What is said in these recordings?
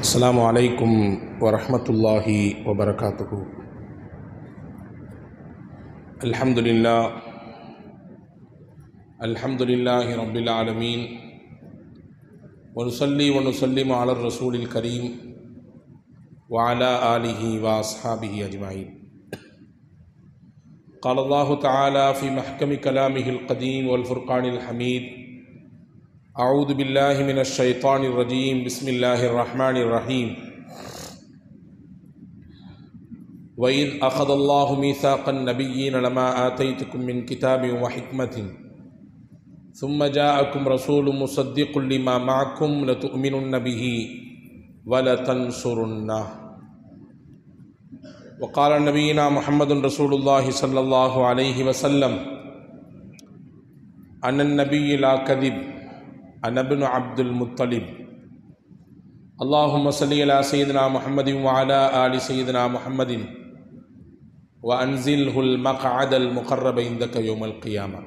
அஸ்ஸலாமு அலைக்கும் வரஹ்மத்துல்லாஹி வபரகாத்துஹு. அல்ஹம்துலில்லாஹி ரப்பில் ஆலமீன் வ நுஸல்லி வ நுஸல்லிமு அலர் ரசூலில் கரீம் வ அலா ஆலிஹி வ அஸ்ஹாபிஹி அஜ்மஈன். قال الله تعالى في محكم كلامه القديم والفرقان الحميد: أعوذ بالله من الشيطان الرجيم. بسم الله الرحمن الرحيم. وإذ أخذ الله ميثاق النبيين لما آتيتكم من كتاب وحكمة ثم جاءكم رسول مصدق لما معكم لتؤمنن به ولتنصرنه. وقال نبينا محمد رسول الله صلى الله عليه وسلم: أنا النبي لا كذب أنا ابن عبد المطلب. اللهم صل على سيدنا محمد وعلى آل سيدنا محمد وأنزله المقعد المقرب عندك يوم القيامة.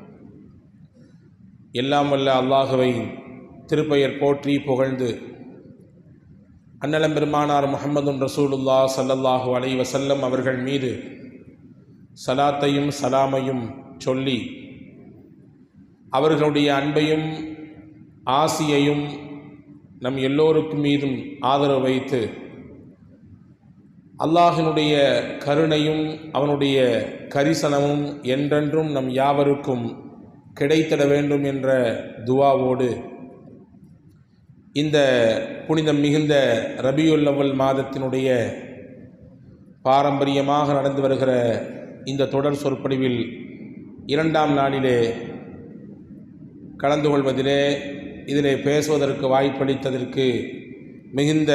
எல்லாம் வல்ல அல்லாஹுவை திருப்பெயர் போற்றி புகழ்ந்து அன்னலம் பெருமானார் முஹம்மதுன் ரசூலுல்லாஹ் ஸல்லல்லாஹு அலைஹி வஸல்லம் அவர்கள் மீது சலாத்தையும் சலாமையும் சொல்லி அவர்களுடைய அன்பையும் ஆசியையும் நம் எல்லோருக்கும் மீதும் ஆதரவு வைத்து அல்லாஹினுடைய கருணையும் அவனுடைய கரிசனமும் என்றென்றும் நம் யாவருக்கும் கிடைத்திட வேண்டும் என்ற துவாவோடு இந்த புனிதம் மிகுந்த ரபியுல் அவ்வல் மாதத்தினுடைய பாரம்பரியமாக நடந்து வருகிற இந்த தொடர் சொற்பொழிவில் இரண்டாம் நாளிலே கலந்து கொள்வதிலே இதிலே பேசுவதற்கு வாய்ப்பளித்ததற்கு மிகுந்த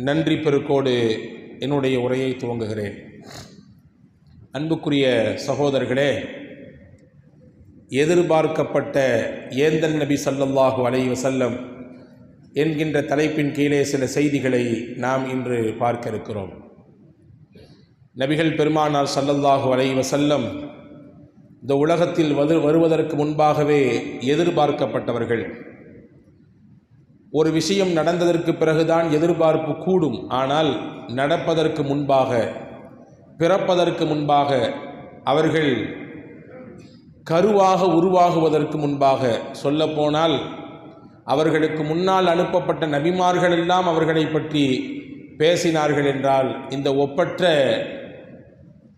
நன்றி பெருக்கோடு என்னுடைய உரையை துவங்குகிறேன். அன்புக்குரிய சகோதரர்களே, எதிர்பார்க்கப்பட்ட ஏந்தன் நபி ஸல்லல்லாஹு அலைஹி வஸல்லம் என்கின்ற தலைப்பின் கீழே சில செய்திகளை நாம் இன்று பார்க்க இருக்கிறோம். நபிகள் பெருமானார் ஸல்லல்லாஹு அலைஹி வஸல்லம் இந்த உலகத்தில் வருவதற்கு முன்பாகவே எதிர்பார்க்கப்பட்டவர்கள். ஒரு விஷயம் நடந்ததற்கு பிறகுதான் எதிர்பார்ப்பு கூடும். ஆனால் நடப்பதற்கு முன்பாக, பிறப்பதற்கு முன்பாக, அவர்கள் கருவாக உருவாகுவதற்கு முன்பாக, சொல்லப்போனால் அவர்களுக்கு முன்னால் அனுப்பப்பட்ட நபிமார்கள் எல்லாம் அவர்களை பற்றி பேசினார்கள் என்றால் இந்த ஒப்பற்ற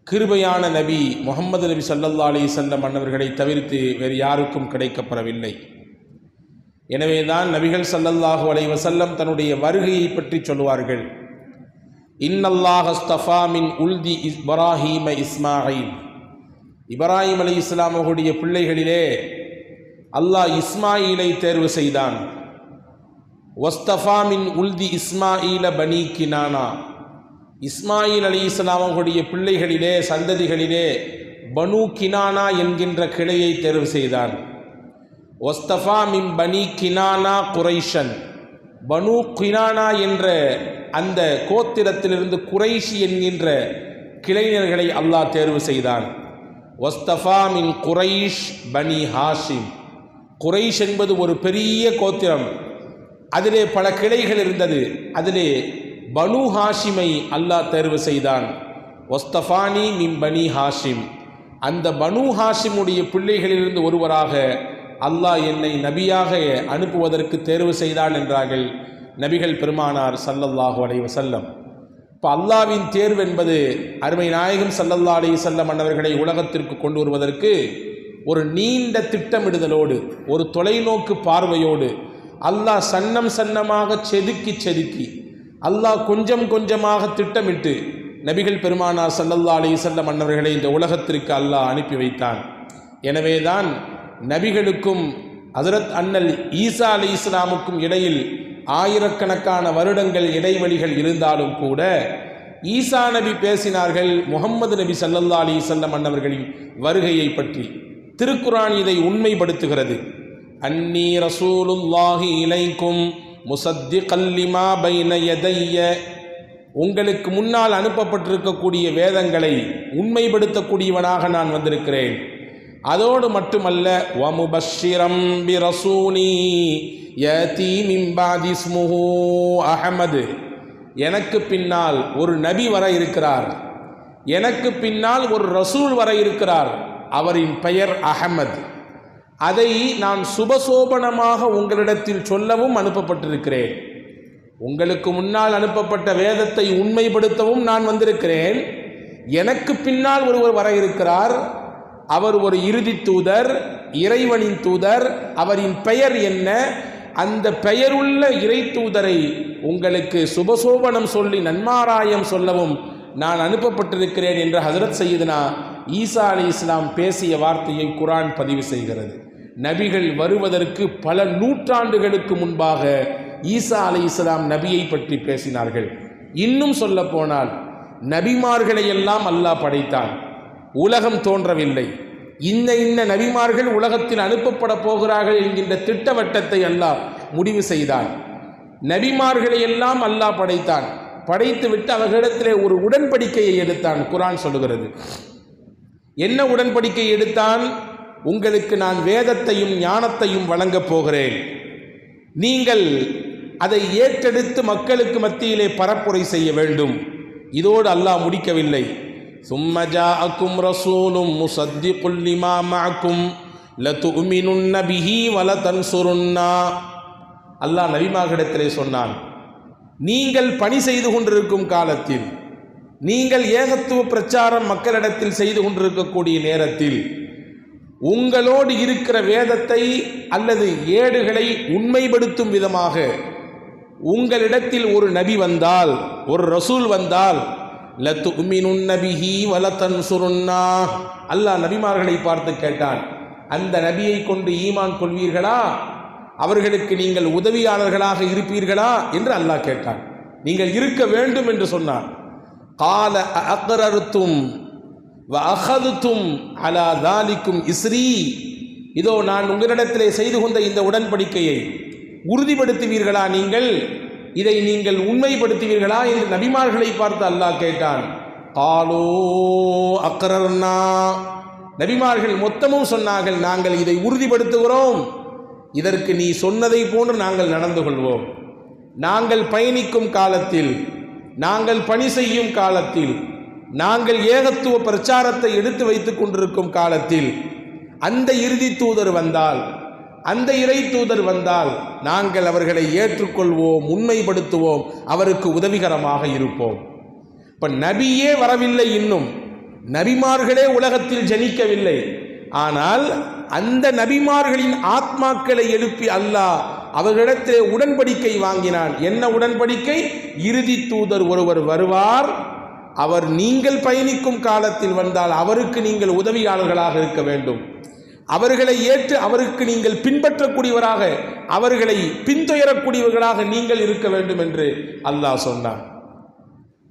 கிருபையான நபி முஹம்மது நபி ஸல்லல்லாஹு அலைஹி வஸல்லம் அன்னவர்களை தவிர்த்து வேறு யாருக்கும் கிடைக்கப்பெறவில்லை. எனவேதான் நபிகள் ஸல்லல்லாஹு அலைஹி வஸல்லம் தன்னுடைய வருகையை பற்றி சொல்லுவார்கள்: இன்னல்லாஹ் அஸ்தஃபா மின் உல்தி இப்ராஹீம இஸ்மாயில். இப்ராஹிம் அலைஹிஸ்ஸலாம் அவர்களுடைய பிள்ளைகளிலே அல்லாஹ் இஸ்மாயிலை தேர்வு செய்தான். வஸ்தஃபா மின் உல்தி இஸ்மாயில பனி கினானா. இஸ்மாயில் அலைஹிஸ்ஸலாம் அவர்களுடைய பிள்ளைகளிலே, சந்ததிகளிலே பனு கினானா என்கின்ற கிளையை தேர்வு செய்தான். வஸ்தஃபா மின் பனி கினானா குரைஷன். பனு கினானா என்ற அந்த கோத்திரத்திலிருந்து குரைஷி என்கின்ற கிளைஞர்களை அல்லாஹ் தேர்வு செய்தான். வஸ்தஃபா மின் குரைஷ் பனி ஹாஷிம். குரைஷ் என்பது ஒரு பெரிய கோத்திரம், அதிலே பல கிளைகள் இருந்தது. அதிலே பனு ஹாஷிமை அல்லாஹ் தேர்வு செய்தான். வஸ்தஃபானி மின் பனி ஹாஷிம். அந்த பனு ஹாஷிமுடைய பிள்ளைகளிலிருந்து ஒருவராக அல்லாஹ் என்னை நபியாக அனுப்புவதற்கு தேர்வு செய்தான் என்றார்கள் நபிகள் பெருமானார் ஸல்லல்லாஹு அலைஹி வஸல்லம். இப்போ அல்லாஹ்வின் தேர்வு என்பது அருமை நாயகம் ஸல்லல்லாஹு அலைஹி வஸல்லம் அன்னவர்களை உலகத்திற்கு கொண்டு வருவதற்கு ஒரு நீண்ட திட்டமிடுதலோடு, ஒரு தொலைநோக்கு பார்வையோடு அல்லாஹ் சன்னமாக செதுக்கி அல்லாஹ் கொஞ்சம் கொஞ்சமாக திட்டமிட்டு நபிகள் பெருமானார் ஸல்லல்லாஹு அலைஹி வஸல்லம் அன்னவர்களை இந்த உலகத்திற்கு அல்லாஹ் அனுப்பி வைத்தான். எனவேதான் நபிகளுக்கும் ஹஜ்ரத் அண்ணல் ஈசா அலைஹிஸ்ஸலாமுக்கும் இடையில் ஆயிரக்கணக்கான வருடங்கள் இடைவெளிகள் இருந்தாலும் கூட ஈசா நபி பேசினார்கள் முஹம்மது நபி ஸல்லல்லாஹு அலைஹி வஸல்லம் அன்னவர்களின் வருகையை பற்றி. திருக்குர்ஆன் இதை உண்மைப்படுத்துகிறது. அன்னி ரசூலுல்லாஹி இலைக்கும் முஸத்திகல் லிமா பைன யதைய. உங்களுக்கு முன்னால் அனுப்பப்பட்டிருக்கக்கூடிய வேதங்களை உண்மைப்படுத்தக்கூடியவனாக நான் வந்திருக்கிறேன். அதோடு மட்டுமல்ல, வமுபஷ்ஷிரம் பிரசூலி யதி மின் பாதி இஸ்முஹு அஹமது, எனக்கு பின்னால் ஒரு நபி வர இருக்கிறார், எனக்கு பின்னால் ஒரு ரசூல் வர இருக்கிறார், அவரின் பெயர் அஹமது. அதை நான் சுபசோபனமாக உங்களிடத்தில் சொல்லவும் அனுப்பப்பட்டிருக்கிறேன். உங்களுக்கு முன்னால் அனுப்பப்பட்ட வேதத்தை உண்மைப்படுத்தவும் நான் வந்திருக்கிறேன். எனக்கு பின்னால் ஒருவர் வர இருக்கிறார், அவர் ஒரு இறுதி தூதர், இறைவனின் தூதர். அவரின் பெயர் என்ன? அந்த பெயருள்ள இறை தூதரை உங்களுக்கு சுபசோபனம் சொல்லி நன்மாராயம் சொல்லவும் நான் அனுப்பப்பட்டிருக்கிறேன் என்று ஹஜரத் சையதுனா ஈசா அலைஹிஸ்ஸலாம் பேசிய வார்த்தையை குர்ஆன் பதிவு செய்கிறது. நபிகள் வருவதற்கு பல நூற்றாண்டுகளுக்கு முன்பாக ஈசா அலைஹிஸ்ஸலாம் நபியை பற்றி பேசினார்கள். இன்னும் சொல்ல போனால் நபிமார்களை எல்லாம் அல்லாஹ் படைத்தான். உலகம் தோன்றவில்லை. இன்ன நபிமார்கள் உலகத்தில் அனுப்பப்பட போகிறார்கள் என்கின்ற திட்டவட்டத்தை அல்லாஹ் முடிவு செய்தான். நபிமார்களை எல்லாம் அல்லாஹ் படைத்தான். படைத்துவிட்டு அவர்களிடத்திலே ஒரு உடன்படிக்கையை எடுத்தான். குர்ஆன் சொல்லுகிறது. என்ன உடன்படிக்கை எடுத்தான்? உங்களுக்கு நான் வேதத்தையும் ஞானத்தையும் வழங்கப் போகிறேன், நீங்கள் அதை ஏற்றெடுத்து மக்களுக்கு மத்தியிலே பரப்புரை செய்ய வேண்டும். இதோடு அல்லாஹ் முடிக்கவில்லை. ثم جاءكم رسول مصدق لما معكم لتؤمنن به ولتنصرن. அல்லாஹ் நபிமார்களிடத்திலே சொன்னான், நீங்கள் பணி செய்து கொண்டிருக்கும் காலத்தில், நீங்கள் ஏகத்துவ பிரச்சாரம் மக்களிடத்தில் செய்து கொண்டிருக்கக்கூடிய நேரத்தில், உங்களோடு இருக்கிற வேதத்தை அல்லது ஏடுகளை உண்மைப்படுத்தும் விதமாக உங்களிடத்தில் ஒரு நபி வந்தால், ஒரு ரசூல் வந்தால், லதுமினுன்ன பிஹி வலதன்சுருன்னா. அல்லாஹ் நபிமார்களை பார்த்து கேட்டான், அந்த நபியை கொண்டு ஈமான் கொள்வீர்களா, அவர்களுக்கு நீங்கள் உதவியாளர்களாக இருப்பீர்களா என்று அல்லாஹ் கேட்டான். நீங்கள் இருக்க வேண்டும் என்று சொன்னான். கால அக்ரர்தும் வ அஹதுதும் அலா தாலிக்கும் இஸ்ரி. இதோ நான் உங்களிடத்திலே செய்து கொண்ட இந்த உடன்படிக்கையை உறுதிப்படுத்துவீர்களா, நீங்கள் இதை நீங்கள் உண்மைப்படுத்துவீர்களா என்று நபிமார்களை பார்த்து அல்லாஹ் கேட்டான். காலோ அக்ரர்னா. நபிமார்கள் மொத்தமும் சொன்னார்கள், நாங்கள் இதை உறுதிப்படுத்துகிறோம், இதற்கு நீ சொன்னதை போன்று நாங்கள் நடந்து கொள்வோம். நாங்கள் பயணிக்கும் காலத்தில், நாங்கள் பணி செய்யும் காலத்தில், நாங்கள் ஏகத்துவ பிரச்சாரத்தை எடுத்து வைத்துக் கொண்டிருக்கும் காலத்தில் அந்த இறுதி தூதர் வந்தால், அந்த இறை தூதர் வந்தால் நாங்கள் அவர்களை ஏற்றுக்கொள்வோம், உண்மைப்படுத்துவோம், அவருக்கு உதவிகரமாக இருப்போம். இப்ப நபியே வரவில்லை, இன்னும் நபிமார்களே உலகத்தில் ஜனிக்கவில்லை. ஆனால் அந்த நபிமார்களின் ஆத்மாக்களை எழுப்பி அல்லாஹ் அவர்களிடத்திலே உடன்படிக்கை வாங்கினான். என்ன உடன்படிக்கை? இறுதி தூதர் ஒருவர் வருவார், அவர் நீங்கள் பயணிக்கும் காலத்தில் வந்தால் அவருக்கு நீங்கள் உதவியாளர்களாக இருக்க வேண்டும், அவர்களை ஏற்று அவருக்கு நீங்கள் பின்பற்றக்கூடியவராக, அவர்களை பின்துயரக்கூடியவர்களாக நீங்கள் இருக்க வேண்டும் என்று அல்லாஹ் சொன்னார்.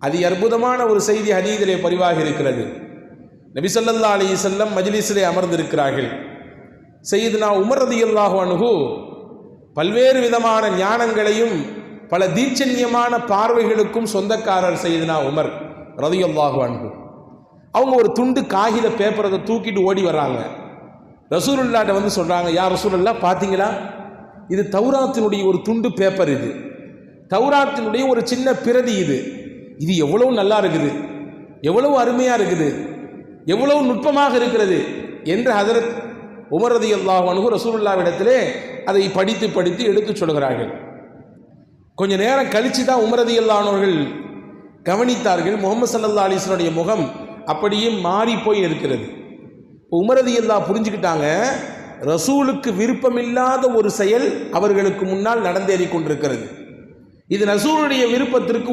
அது அற்புதமான ஒரு செய்தி ஹதீஸிலே பதிவாகி இருக்கிறது. நபி ஸல்லல்லாஹு அலைஹி வஸல்லம் மஜ்லிஸிலே அமர்ந்திருக்கிறார்கள். சய்யிதுனா உமர் ரலியல்லாஹு அன்ஹு பல்வேறு விதமான ஞானங்களையும் பல தீட்சண்யமான பார்வைகளுக்கும் சொந்தக்காரர் சய்யிதுனா உமர் ரலியல்லாஹு அன்ஹு. அவங்க ஒரு துண்டு காகித பேப்பரை தூக்கிட்டு ஓடி வர்றாங்க. ரசூலுல்லாஹ்ட்ட வந்து சொல்றாங்க, யா ரசூலுல்லாஹ், பார்த்தீங்களா, இது தௌராத்தினுடைய ஒரு துண்டு பேப்பர், இது தௌராத்தினுடைய ஒரு சின்ன பிரதி, இது எவ்வளவு நல்லா இருக்குது, எவ்வளவு அருமையா இருக்குது, எவ்வளவு நுட்பமாக இருக்கிறது என்று ஹஜரத் உமர் ரலியல்லாஹு அன்ஹு ரசூலுல்லாஹ்விடத்திலே அதை படித்து படித்து எடுத்து சொல்கிறார்கள். கொஞ்ச நேரம் கழிச்சு தான் உமர் ரலியல்லாஹு அன்ஹு அவர்கள் கவனித்தார்கள், முஹம்மது ஸல்லல்லாஹு அலைஹி வஸல்லம் முகம் அப்படியே மாறி போய் இருக்கிறது. உமர் ரலியல்லாஹு புரிஞ்சுக்கிட்டாங்க, ரசூலுக்கு விருப்பமில்லாத ஒரு செயல் அவர்களுக்கு முன்னால் நடந்தேறி கொண்டிருக்கிறது, இது ரசூலுடைய விருப்பத்திற்கு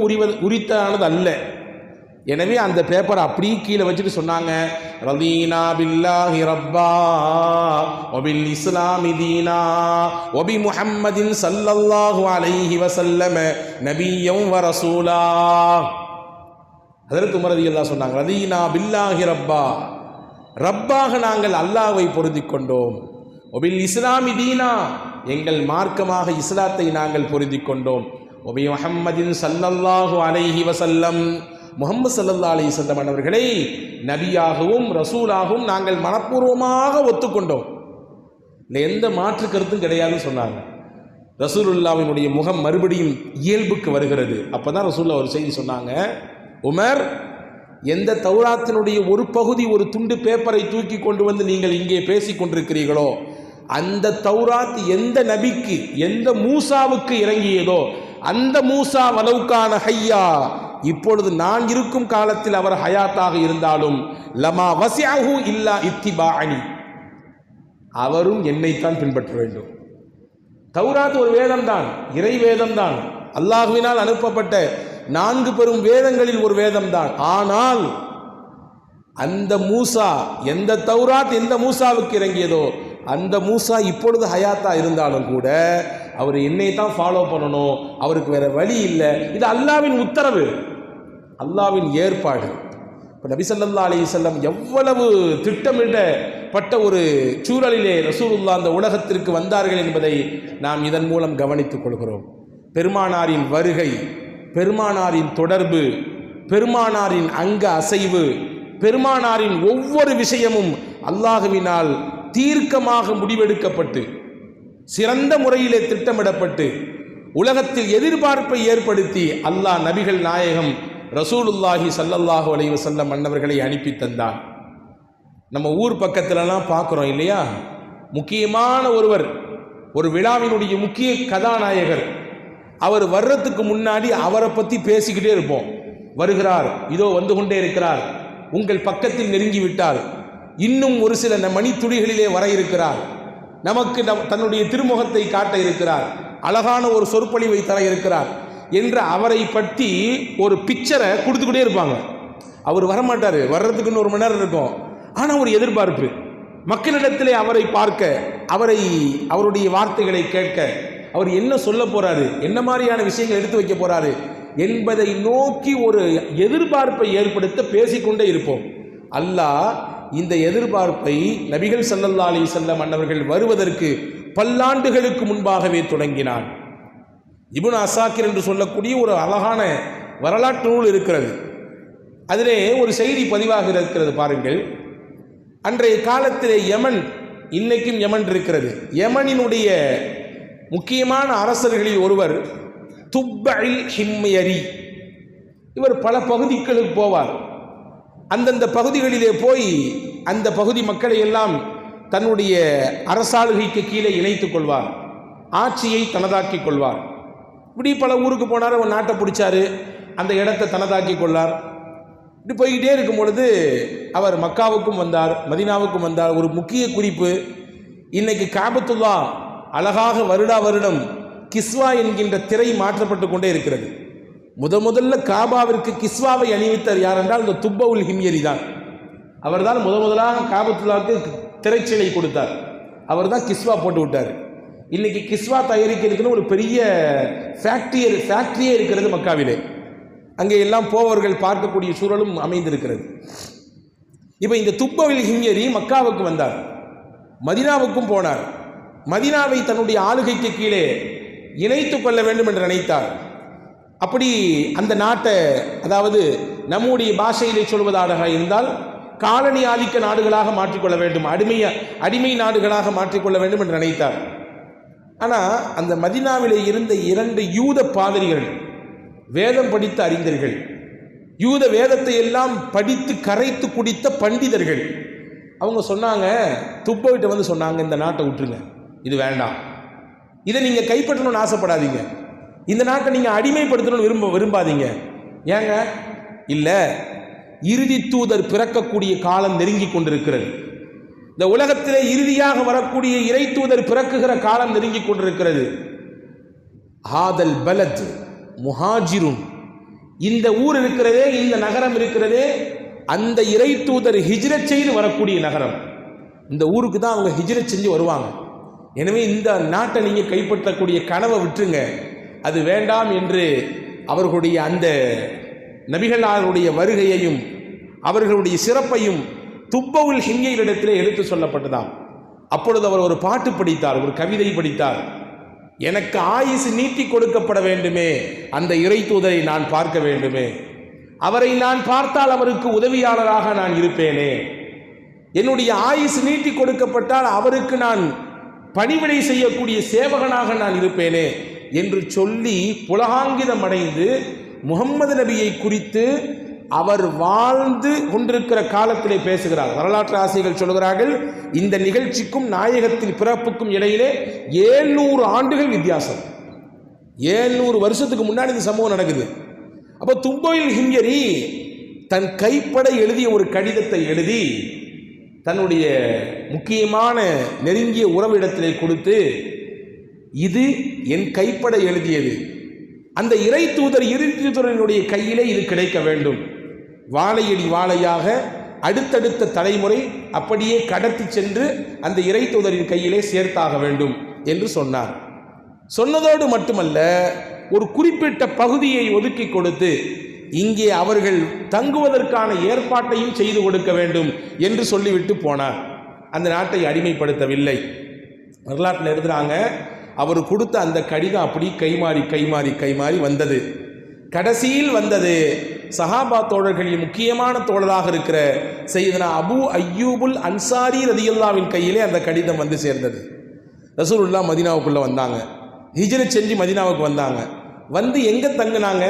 உரித்தானது அல்ல. எனவே அந்த பேப்பரை அப்படியே கீழே வச்சுட்டு சொன்னாங்க, ரதீனா பில்லாஹி ரப்பா வபில் இஸ்லாமி தீனா வபி முஹம்மதின் ஸல்லல்லாஹு அலைஹி வஸல்லம் நபிய்யன் வ ரசூலா. ஹஜ்ரத் உமர் ரலியல்லாஹு சொன்னாங்க, ரதீனா பில்லாஹி ரப்பா, ரப்பாக நாங்கள் அல்லாஹ்வை பொருந்திக் கொண்டோம், வபில் இஸ்லாமி தீனா, எங்கள் மார்க்கமாக இஸ்லாத்தை நாங்கள் பொருந்திக் கொண்டோம், வபி முஹம்மதின் ஸல்லல்லாஹு அலைஹி வஸல்லம், முஹம்மது ஸல்லல்லாஹு அலைஹி வஸல்லம் அவர்களை நபியாகவும் ரசூலாகவும் நாங்கள் மனப்பூர்வமாக ஒத்துக்கொண்டோம், இல்லை எந்த மாற்று கருத்தும் கிடையாதுன்னு சொன்னாங்க. ரசூலுல்லாஹ்வினுடைய முகம் மறுபடியும் இயல்புக்கு வருகிறது. அப்போ தான் ரசூலுல்லாஹ் ஒரு செய்தி சொன்னாங்க, உமர், எந்த தௌராத்தினுடைய ஒரு பகுதி, ஒரு துண்டு பேப்பரை தூக்கி கொண்டு வந்து நீங்கள் இங்கே பேசி கொண்டிருக்கிறீர்களோ, அந்த தௌராத் எந்த நபிக்கு, எந்த மூசாவுக்கு இறங்கியதோ, அந்த மூசா வலவுக்கான ஹையா, இப்பொழுது நான் இருக்கும் காலத்தில் அவர் ஹயாத்தாக இருந்தாலும் லமா வசிஅஹு இல்லா இத்திபாஅனி, அவரும் என்னைத்தான் பின்பற்ற வேண்டும். தௌராத் ஒரு வேதம்தான், இறை வேதம்தான், அல்லாஹ்வினால் அனுப்பப்பட்ட 4 பெரும் வேதங்களில் ஒரு வேதம்தான். ஆனால் அந்த மூசா, எந்த தௌராத் எந்த மூசாவுக்கு இறங்கியதோ அந்த மூசா இப்பொழுது ஹயாத்தா இருந்தாலும் கூட அவர் என்னை தான் ஃபாலோ பண்ணணும், அவருக்கு வேற வழி இல்லை. இது அல்லாஹ்வின் உத்தரவு, அல்லாஹ்வின் ஏற்பாடு. இப்போ நபி ஸல்லல்லாஹு அலைஹி வஸல்லம் எவ்வளவு திட்டமிடப்பட்ட ஒரு சூழலிலே ரசூலுல்லாஹ் அந்த உலகத்திற்கு வந்தார்கள் என்பதை நாம் இதன் மூலம் கவனித்துக் கொள்கிறோம். பெருமானாரின் வருகை, பெருமானாரின் தொடர்பு, பெருமானாரின் அங்க அசைவு, பெருமானாரின் ஒவ்வொரு விஷயமும் அல்லாஹ்வினால் தீர்க்கமாக முடிவெடுக்கப்பட்டு சிறந்த முறையிலே திட்டமிடப்பட்டு உலகத்தில் எதிர்பார்ப்பை ஏற்படுத்தி அல்லாஹ் நபிகள் நாயகம் ரசூலுல்லாஹி ஸல்லல்லாஹு அலைஹி வஸல்லம் அன்னவர்களை அனுப்பி தந்தான். நம்ம ஊர் பக்கத்துலலாம் பார்க்குறோம் இல்லையா, முக்கியமான ஒருவர், ஒரு விழாவினுடைய முக்கிய கதாநாயகர், அவர் வர்றதுக்கு முன்னாடி அவரை பற்றி பேசிக்கிட்டே இருப்போம். வருகிறார், இதோ வந்து கொண்டே இருக்கிறார், உங்கள் பக்கத்தில் நெருங்கி விட்டார், இன்னும் ஒரு சில மணித்துளிகளிலே வர இருக்கிறார், நமக்கு தன்னுடைய திருமுகத்தை காட்ட இருக்கிறார், அழகான ஒரு சொற்பொழிவை தர இருக்கிறார் என்று அவரை பற்றி ஒரு பிக்சரை கொடுத்துக்கிட்டே இருப்பாங்க. அவர் வரமாட்டார், வர்றதுக்குன்னு 1 மணி நேரம் இருக்கும். ஆனால் ஒரு எதிர்பார்ப்பு, மக்களிடத்திலே அவரை பார்க்க, அவருடைய வார்த்தைகளை கேட்க, அவர் என்ன சொல்ல போறாரு, என்ன மாதிரியான விஷயங்கள் எடுத்து வைக்க போறாரு என்பதை நோக்கி ஒரு எதிர்பார்ப்பை ஏற்படுத்த பேசிக்கொண்டே இருப்போம். அல்லாஹ் இந்த எதிர்பார்ப்பை நபிகள் ஸல்லல்லாஹு அலைஹி வஸல்லம் அன்னவர்கள் வருவதற்கு பல்லாண்டுகளுக்கு முன்பாகவே தொடங்கினான். இப்னு அசாக்கிர் என்று சொல்லக்கூடிய ஒரு அழகான வரலாற்று நூல் இருக்கிறது. அதிலே ஒரு செய்தி பதிவாக இருக்கிறது பாருங்கள். அன்றைய காலத்திலே யமன், இன்னைக்கும் யமன் இருக்கிறது, யமனினுடைய முக்கியமான அரசர்களில் ஒருவர் துப்பஇல் ஹிம்யரி. இவர் பல பகுதிகளுக்கு போவார். அந்தந்த பகுதிகளிலே போய் அந்த பகுதி மக்களை எல்லாம் தன்னுடைய அரசாளுகைக்கு கீழே இணைத்துக் கொள்வார், ஆட்சியை தனதாக்கி கொள்வார். இப்படி பல ஊருக்கு போனார், அவர் நாட்டை பிடிச்சாரு, அந்த இடத்தை தனதாக்கி கொள்ளார். இப்படி போய்கிட்டே இருக்கும் பொழுது அவர் மக்காவுக்கும் வந்தார், மதீனாவுக்கும் வந்தார். ஒரு முக்கிய குறிப்பு, இன்னைக்கு காபத்துல்லா அழகாக வருடா வருடம் கிஸ்வா என்கின்ற திரை மாற்றப்பட்டு கொண்டே இருக்கிறது. முதல்ல காபாவிற்கு கிஸ்வாவை அணிவித்தார் யார் என்றால் இந்த துப்பவுல் ஹிம்யரி தான். அவர் தான் முதலாக காபத்துல்லாவுக்கு திரைச்சிலை கொடுத்தார், அவர் தான் கிஸ்வா போட்டு விட்டார். இன்னைக்கு கிஸ்வா தயாரிக்கிறதுக்குன்னு ஒரு பெரிய ஃபேக்டரியே இருக்கிறது மக்காவிலே. அங்கே எல்லாம் போவர்கள் பார்க்கக்கூடிய சூழலும் அமைந்திருக்கிறது. இப்போ இந்த துப்பவுல் ஹிம்யரி மக்காவுக்கு வந்தார், மதீனாவுக்கும் போனார். மதீனாவை தன்னுடைய ஆளுகைக்கு கீழே இணைத்து கொள்ள வேண்டும் என்று நினைத்தார். அப்படி அந்த நாட்டை, அதாவது நம்முடைய பாஷையிலே சொல்வதாக இருந்தால் காலனி ஆதிக்க நாடுகளாக மாற்றிக்கொள்ள வேண்டும், அடிமை நாடுகளாக மாற்றிக்கொள்ள வேண்டும் என்று நினைத்தார். ஆனால் அந்த மதீனாவிலே இருந்த 2 யூத பாதிரிகள், வேதம் படித்த அறிஞர்கள், யூத வேதத்தை எல்லாம் படித்து கரைத்து குடித்த பண்டிதர்கள், அவங்க சொன்னாங்க, துப்பவிட்ட வந்து சொன்னாங்க, இந்த நாட்டை விட்டுருங்க, இது வேண்டாம், இதை நீங்கள் கைப்பற்றணும்னு ஆசைப்படாதீங்க, இந்த நாட்டை நீங்கள் அடிமைப்படுத்தணும்னு விரும்பாதீங்க. ஏங்க? இல்லை, இறுதி தூதர் பிறக்கக்கூடிய காலம் நெருங்கி கொண்டிருக்கிறது. இந்த உலகத்திலே இறுதியாக வரக்கூடிய இறை தூதர் பிறக்குகிற காலம் நெருங்கி கொண்டிருக்கிறது. ஹாதல் பலத் முஹாஜிருன், இந்த ஊர் இருக்கிறதே, இந்த நகரம் இருக்கிறதே, அந்த இறை தூதர் ஹிஜ்ரத் செய்து வரக்கூடிய நகரம். இந்த ஊருக்கு தான் அவங்க ஹிஜ்ரத் செஞ்சு வருவாங்க. எனவே இந்த நாட்டை நீங்கள் கைப்பற்றக்கூடிய கனவை விட்டுருங்க, அது வேண்டாம் என்று அவர்களுடைய அந்த நபிகளாருடைய வருகையையும் அவர்களுடைய சிறப்பையும் துப்பவுல் ஹிம்யரிடத்திலே எடுத்து சொல்லப்பட்டதாம். அப்பொழுது அவர் ஒரு பாட்டு படித்தார், ஒரு கவிதை படித்தார். எனக்கு ஆயுசு நீட்டி கொடுக்கப்பட வேண்டுமே, அந்த இறை தூதரை நான் பார்க்க வேண்டுமே. அவரை நான் பார்த்தால் அவருக்கு உதவியாளராக நான் இருப்பேனே, என்னுடைய ஆயுசு நீட்டி கொடுக்கப்பட்டால் அவருக்கு நான் பணிவிடை செய்யக்கூடிய சேவகனாக நான் இருப்பேனே என்று சொல்லி புலகாங்கிதம் அடைந்து முகம்மது நபியை குறித்து அவர் வாழ்ந்து கொண்டிருக்கிற காலத்திலே பேசுகிறார். வரலாற்று ஆசிரியர்கள் சொல்கிறார்கள், இந்த நிகழ்ச்சிக்கும் நாயகத்தின் பிறப்புக்கும் இடையிலே 700 ஆண்டுகள் வித்தியாசம். 700 வருஷத்துக்கு முன்னாடி இந்த சம்பவம் நடக்குது. அப்போ துபைல் ஹிம்யரி தன் கைப்பட எழுதிய ஒரு கடிதத்தை எழுதி தன்னுடைய முக்கியமான நெருங்கிய உறவிடத்திலே கொடுத்து, இது என் கைப்பட எழுதியது, அந்த இறை தூதர் இறுதித்துறையினுடைய கையிலே இது கிடைக்க வேண்டும், வாழையடி வாழையாக அடுத்தடுத்த தலைமுறை அப்படியே கடத்தி சென்று அந்த இறை தூதரின் கையிலே சேர்த்தாக வேண்டும் என்று சொன்னார். சொன்னதோடு மட்டுமல்ல, ஒரு குறிப்பிட்ட பகுதியை ஒதுக்கி கொடுத்து இங்கே அவர்கள் தங்குவதற்கான ஏற்பாட்டையும் செய்து கொடுக்க வேண்டும் என்று சொல்லிவிட்டு போனார். அந்த நாட்டை அடிமைப்படுத்தவில்லை. வரலாற்றில் எழுதுறாங்க, அவர் கொடுத்த அந்த கடிதம் அப்படி கைமாறி வந்தது. கடைசியில் வந்தது சஹாபா தோழர்களில் முக்கியமான தோழராக இருக்கிற சையதுனா அபு அய்யூபுல் அன்சாரி ரதியல்லாவின் கையிலே அந்த கடிதம் வந்து சேர்ந்தது. ரசூலுல்லாஹ் மதீனாவுக்குள்ளே வந்தாங்க, ஹிஜ்ரத் செஞ்சு மதீனாவுக்கு வந்தாங்க. வந்து எங்கே தங்குனாங்க?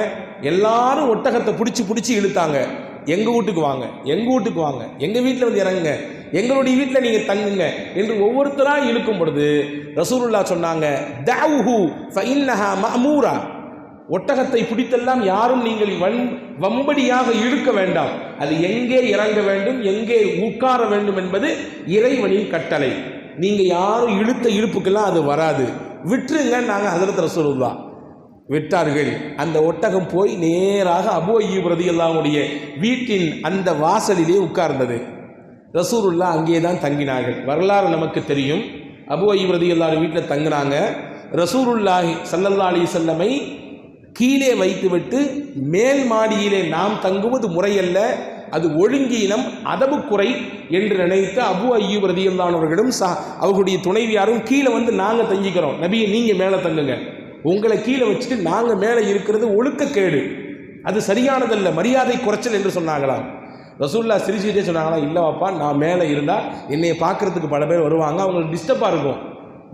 எல்லாரும் ஒட்டகத்தை பிடிச்சி இழுத்தாங்க. எங்கள் வீட்டுக்கு வாங்க, எங்கள் வீட்டுக்கு வாங்க, எங்கள் வீட்டில் வந்து இறங்குங்க, எங்களுடைய வீட்டில் நீங்கள் தங்குங்க என்று ஒவ்வொருத்தராக இழுக்கும் பொழுது ரசூலுல்லாஹ் சொன்னாங்க, தஅவுஹு ஃபஇன்னஹா மஅமூரா, ஒட்டகத்தை பிடித்தெல்லாம் யாரும் நீங்கள் வம்படியாக இழுக்க வேண்டாம், அது எங்கே இறங்க வேண்டும், எங்கே உட்கார வேண்டும் என்பது இறைவனின் கட்டளை, நீங்கள் யாரும் இழுத்த இழுப்புக்கெல்லாம் அது வராது, விட்டுருங்க. நாங்கள் ஹஸரத் ரசூலுல்லாஹ் விட்டார்கள். அந்த ஒட்டகம் போய் நேராக அபூ அய்யூப் ரலியல்லாஹுடைய வீட்டின் அந்த வாசலிலே உட்கார்ந்தது. ரசூலுல்லாஹ் அங்கே தான் தங்கினார்கள். வரலாறு நமக்கு தெரியும். அபூ அய்யூப் ரலியல்லாஹு வீட்டில் தங்கினாங்க. ரசூலுல்லாஹி ஸல்லல்லாஹு அலைஹி வஸல்லமை கீழே வைத்துவிட்டு மேல் மாடியிலே நாம் தங்குவது முறையல்ல, அது ஒழுங்கீனம், அதபு குறை என்று நினைத்து அபூ அய்யூப் ரலியல்லாஹு அவர்களும் அவர்களுடைய துணைவியாரும் கீழே வந்து நாங்கள் தங்கிக்கிறோம், நபியை நீங்கள் மேலே தங்குங்க, உங்களை கீழே வச்சுட்டு நாங்கள் மேலே இருக்கிறது ஒழுக்கக்கேடு, அது சரியானதல்ல, மரியாதை குறைச்சல் என்று சொன்னாங்களாம். ரசூலுல்லாஹ் சிரிச்சுட்டே சொன்னாங்களா, இல்லைவாப்பா, நான் மேலே இருந்தால் என்னை பார்க்கறதுக்கு பல பேர் வருவாங்க, அவங்களுக்கு டிஸ்டர்பாக இருக்கும்,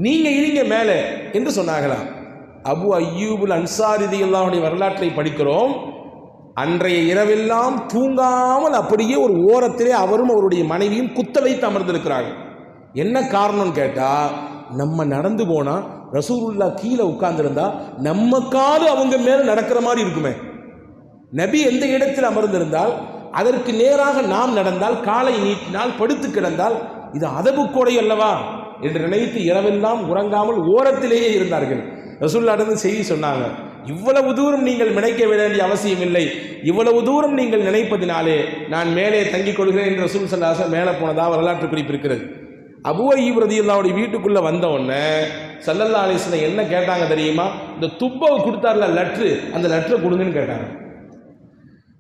நீங்கள் இருங்க மேலே என்று சொன்னாங்களாம். அபூ அய்யூபுல் அன்சாரி ரலியல்லாஹுடைய வரலாற்றை படிக்கிறோம். அன்றைய இரவெல்லாம் தூங்காமல் அப்படியே ஒரு ஓரத்திலே அவரும் அவருடைய மனைவியும் குத்த வைத்து அமர்ந்திருக்கிறார்கள். என்ன காரணம்னு கேட்டால், நம்ம நடந்து போனால் ரசூலுல்லாஹ் கீழே உட்கார்ந்துருந்தா நம்ம காலு அவங்க மேலே நடக்கிற மாதிரி இருக்குமே, நபி எந்த இடத்தில் அமர்ந்திருந்தால் அதற்கு நேராக நாம் நடந்தால், காலை நீட்டினால், படுத்து கிடந்தால் இது அதபு கோடை அல்லவா என்று நினைத்து இரவெல்லாம் உறங்காமல் ஓரத்திலேயே இருந்தார்கள். ரசூலுல்லாஹ் செய்தி சொன்னாங்க, இவ்வளவு தூரம் நீங்கள் நினைக்க வேண்டிய அவசியம் இல்லை, இவ்வளவு தூரம் நீங்கள் நினைப்பதினாலே நான் மேலே தங்கிக் கொள்கிறேன் என்று ரசூல் ஸல்லல்லாஹு அலைஹி வஸல்லம் மேலே போனதா வரலாற்று குறிப்பு இருக்கிறது. அபூ அய்யூப் ரலியல்லாஹுடைய வீட்டுக்குள்ளே வந்த உடனே ஸல்லல்லாஹு அலைஹி வஸல்லம் என்ன கேட்டாங்க தெரியுமா? இந்த துப்பவை கொடுத்தார்ல லெட்ரு, அந்த லெட்டரை கொடுங்கன்னு கேட்டாங்க.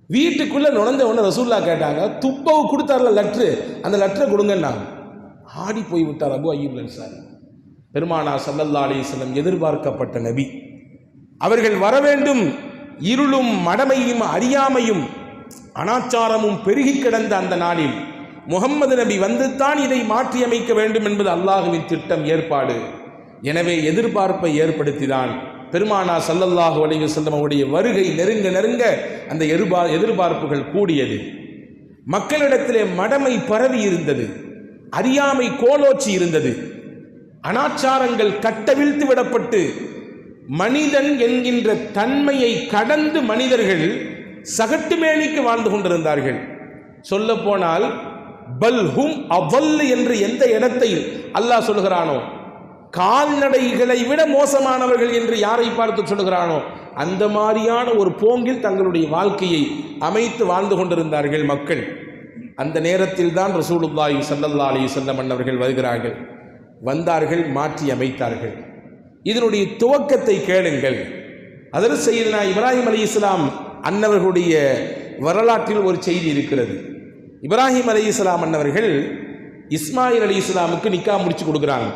வீட்டுக்குள்ளே நுழைஞ்ச உடனே ரசூலுல்லாஹ் கேட்டாங்க, துப்பவு கொடுத்தார்ல லெட்ரு, அந்த லெட்டரை கொடுங்கன்னாங்க. ஆடி போய் விட்டார் அபூ அய்யூப் அன்சாரி. பெருமானார் ஸல்லல்லாஹு அலைஹி வஸல்லம் எதிர்பார்க்கப்பட்ட நபி, அவர்கள் வர வேண்டும். இருளும் மடமையும் அறியாமையும் அனாச்சாரமும் பெருகி கிடந்த அந்த நாளில் முகம்மது நபி வந்துத்தான் இதை மாற்றியமைக்க வேண்டும் என்பது அல்லாஹ்வின் திட்டம், ஏற்பாடு. எனவே எதிர்பார்ப்பை ஏற்படுத்திதான் பெருமானார் ஸல்லல்லாஹு அலைஹி வஸல்லம் அவருடைய வருகை நெருங்க அந்த எதிர்பார்ப்புகள் கூடியது. மக்களிடத்திலே மடமை பரவி இருந்தது, அறியாமை கோலோச்சி இருந்தது, அனாச்சாரங்கள் கட்டவிழ்த்து விடப்பட்டு மனிதன் என்கின்ற தன்மையை கடந்து மனிதர்கள் சகட்டுமேனிக்கு வாழ்ந்து கொண்டிருந்தார்கள். சொல்ல போனால் பல்ஹும் அவல் என்று எந்த இடத்தை அல்லாஹ் சொல்கிறானோ, கால்நடைகளை விட மோசமானவர்கள் என்று யாரை பார்த்து சொல்கிறானோ, அந்த மாதிரியான ஒரு போங்கில் தங்களுடைய வாழ்க்கையை அமைத்து வாழ்ந்து கொண்டிருந்தார்கள் மக்கள். அந்த நேரத்தில் தான் ரசூலுல்லாஹி ஸல்லல்லாஹு அலைஹி வஸல்லம் அவர்கள் வருகிறார்கள். வந்தார்கள், மாற்றி அமைத்தார்கள். இதனுடைய துவக்கத்தை கேளுங்கள். அதற்கு சையதுனா இப்ராஹிம் அலைஹிஸ்ஸலாம் அன்னவர்களுடைய வரலாற்றில் ஒரு செய்தி இருக்கிறது. இப்ராஹிம் அலைஹிஸ்ஸலாம் அன்னவர்கள் இஸ்மாயில் அலைஹிஸ்ஸலாமுக்கு நிக்கா முடிச்சு கொடுக்குறாங்க.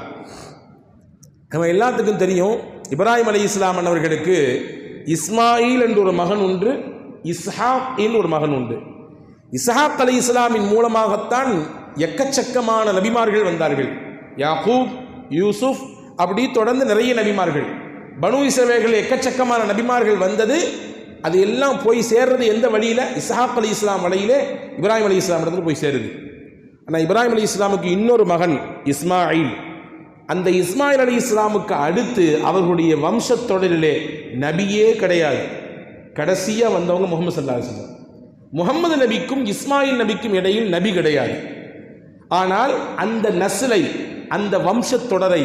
நம்ம எல்லாத்துக்கும் தெரியும், இப்ராஹிம் அலைஹிஸ்ஸலாம் அன்னவர்களுக்கு இஸ்மாயில் என்ற ஒரு மகன் ஒன்று, இஸ்ஹாக் என்று ஒரு மகன் உண்டு. இஸ்ஹாக் அலைஹிஸ்ஸலாமின் மூலமாகத்தான் எக்கச்சக்கமான நபிமார்கள் வந்தார்கள். யாக்கூப், யூசுப், அப்படி தொடர்ந்து நிறைய நபிமார்கள், பனு இஸ்ரவேல்கள் எக்கச்சக்கமான நபிமார்கள் வந்தது. அது எல்லாம் போய் சேர்றது எந்த வழியில்? இஸ்ஹாக் அலைஹிஸ்ஸலாம் வழியிலே இப்ராஹிம் அலைஹிஸ்ஸலாம் இடத்துல போய் சேருது. ஆனால் இப்ராஹிம் அலைஹிஸ்ஸலாமுக்கு இன்னொரு மகன் இஸ்மாயில். அந்த இஸ்மாயில் அலைஹிஸ்ஸலாமுக்கு அடுத்து அவர்களுடைய வம்சத்தொடரிலே நபியே கிடையாது. கடைசியாக வந்தவங்க முகமது ஸல்லல்லாஹு அலைஹி வஸல்லம். முகமது நபிக்கும் இஸ்மாயில் நபிக்கும் இடையில் நபி கிடையாது. ஆனால் அந்த நஸ்லை, அந்த வம்சத்தொடரை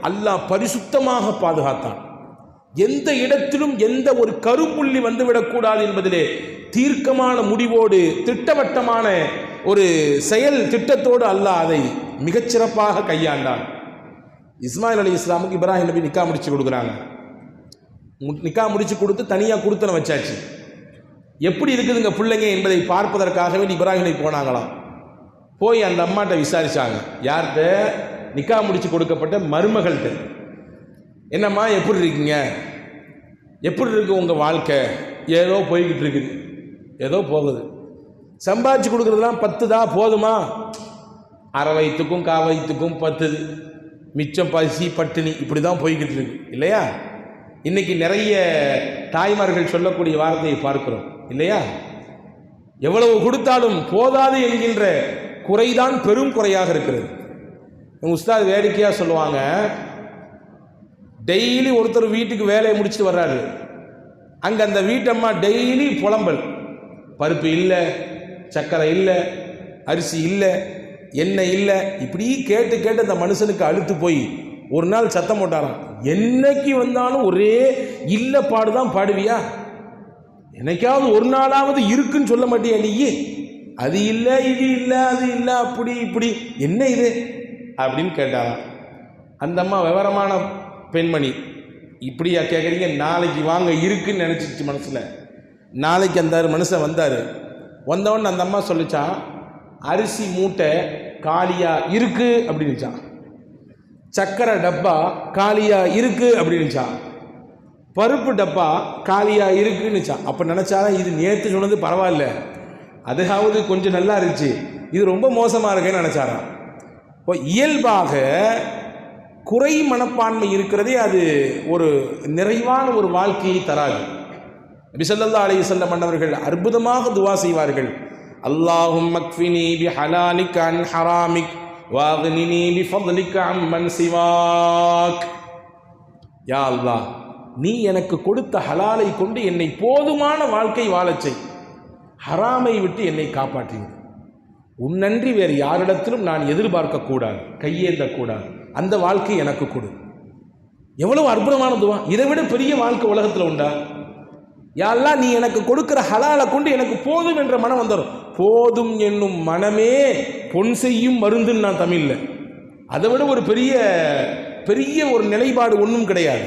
அல்லாஹ் பரிசுத்தமாக பாதுகாத்தான். எந்த இடத்திலும் எந்த ஒரு கருப்புள்ளி வந்துவிடக்கூடாது என்பதிலே தீர்க்கமான முடிவோடு, திட்டவட்டமான ஒரு செயல் திட்டத்தோடு அல்லாஹ் அதை மிகச்சிறப்பாக கையாண்டான். இஸ்மாயில் அலைஹிஸ்ஸலாமுக்கு இப்ராஹிம் நபி நிக்கா முடிச்சு கொடுக்குறாங்க. நிக்கா முடிச்சு கொடுத்து தனியாக கொடுத்தன வச்சாச்சு. எப்படி இருக்குதுங்க பிள்ளைங்க என்பதை பார்ப்பதற்காகவே இப்ராஹிம் நபி போனாங்களாம். போய் அந்த அம்மாட்ட விசாரிச்சாங்க. யார்கிட்ட? நிக்கா முடிச்சு கொடுக்கப்பட்ட மருமகள்கிட்ட. என்னம்மா எப்படி இருக்கீங்க, எப்படி இருக்கு உங்கள் வாழ்க்கை? ஏதோ போய்கிட்டு இருக்குது, ஏதோ போகுது. சம்பாதிச்சு கொடுக்குறதுலாம் பத்துதா, போதுமா? அரை வயிற்றுக்கும் கா வயிற்றுக்கும் பத்துது, மிச்சம் பசி பட்டினி, இப்படி தான் போய்கிட்டு இருக்கு இல்லையா? இன்னைக்கு நிறைய தாய்மார்கள் சொல்லக்கூடிய வார்த்தையை பார்க்கிறோம் இல்லையா? எவ்வளவு கொடுத்தாலும் போதாது என்கின்ற குறைதான் பெரும் குறையாக இருக்கிறது. உஸ்தாத் வேடிக்கையாக சொல்லுவாங்க, டெய்லி ஒருத்தர் வீட்டுக்கு வேலையை முடிச்சுட்டு வர்றாரு. அங்கே அந்த வீட்டம்மா டெய்லி புலம்பல், பருப்பு இல்லை, சர்க்கரை இல்லை, அரிசி இல்லை, எண்ணெய் இல்லை. இப்படி கேட்டு கேட்டு அந்த மனுஷனுக்கு அழுத்து போய் ஒரு நாள் சத்தம் போட்டாராம், என்னைக்கு வந்தாலும் ஒரே இல்லை பாடுதான் பாடுவியா? என்னைக்காவது ஒரு நாளாவது இருக்குன்னு சொல்ல மாட்டியா நீ? அது இல்லை, இது இல்லை, அது இல்லை, அப்படி இப்படி, என்ன இது அப்படின்னு கேட்டாராம். அந்த அம்மா விவரமான பெண்மணி, இப்படியா கேட்குறீங்க? நாளைக்கு வாங்க இருக்குன்னு நினச்சிச்சு மனசில். நாளைக்கு அந்த மனுஷன் வந்தார். வந்தவொடனே அந்த அம்மா சொல்லிச்சான், அரிசி மூட்டை காலியா இருக்கு அப்படின்னுச்சான், சக்கரை டப்பா காலியா இருக்கு அப்படின்னுச்சான், பருப்பு டப்பா காலியா இருக்குன்னுச்சான். அப்போ நினச்சாதான் இது நேற்று சொன்னது பரவாயில்ல, அதாவது கொஞ்சம் நல்லா இருந்துச்சு, இது ரொம்ப மோசமாக இருக்குன்னு நினச்சாராம். இப்போ இயல்பாக குறை மனப்பான்மை இருக்கிறதே அது ஒரு நிறைவான ஒரு வாழ்க்கையை தராது. நபி ஸல்லல்லாஹு அலைஹி வஸல்லம் அன்னவர்கள் அற்புதமாக துவா செய்வார்கள். அல்லாஹும்ம அக்ஃபினி பிஹலாலிக அன் ஹராமிக் வஅக்னினி பிஃضலிக அம்மன் சிவாக். யா அல்லாஹ், நீ எனக்கு கொடுத்த ஹலாலை கொண்டு என்னை போதுமான வாழ்க்கை வாழச் செய், ஹராமை விட்டு என்னை காப்பாற்றியது. உன்னன்றி வேறு யாரிடத்திலும் நான் எதிர்பார்க்க கூடாது, கையேந்தக்கூடாது, அந்த வாழ்க்கை எனக்கு கொடு. எவ்வளவு அற்புதமான துவா! இதை விட பெரிய வாழ்க்கை உலகத்தில் உண்டா? யா அல்லாஹ், நீ எனக்கு கொடுக்கிற ஹலாலை கொண்டு எனக்கு போதும் என்ற மனம் வந்துடும். போதும் என்னும் மனமே பொன் செய்யும் மருந்துன்னு நான் தமிழ்ல, அதை விட ஒரு பெரிய பெரிய ஒரு நிலைப்பாடு ஒன்றும் கிடையாது.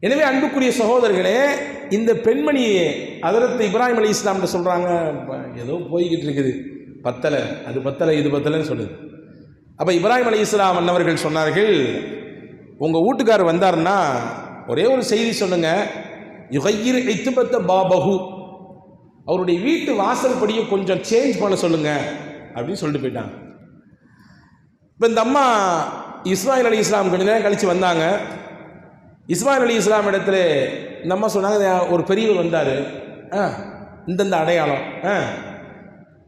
எனவே அன்புக்குரிய சகோதரர்களே, இந்த பெண்மணி ஹஜ்ரத் இப்ராஹிம் அலைஹிஸ்ஸலாம் சொல்கிறாங்க, ஏதோ போய்கிட்டு இருக்குது, பத்தலை, அது பத்தலை, இது பத்தலைன்னு சொல்லுது. அப்போ இப்ராஹிம் அலைஹிஸ்ஸலாம் அன்னவர்கள் சொன்னார்கள், உங்கள் வீட்டுக்காரர் வந்தார்னா ஒரே ஒரு செய்தி சொல்லுங்க, யுகையிர் இத்துபத்த பாபஹு, அவருடைய வீட்டு வாசல் படியை கொஞ்சம் சேஞ்ச் பண்ண சொல்லுங்க அப்படின்னு சொல்லிட்டு போயிட்டாங்க. இப்போ இந்த அம்மா இஸ்மாயில் அலைஹிஸ்ஸலாம் கொஞ்ச நேரம் கழித்து வந்தாங்க. இஸ்மாயில் அலைஹிஸ்ஸலாம் இடத்துல இந்த அம்மா சொன்னாங்க, ஒரு பெரியவர் வந்தார், இந்தந்த அடையாளம்,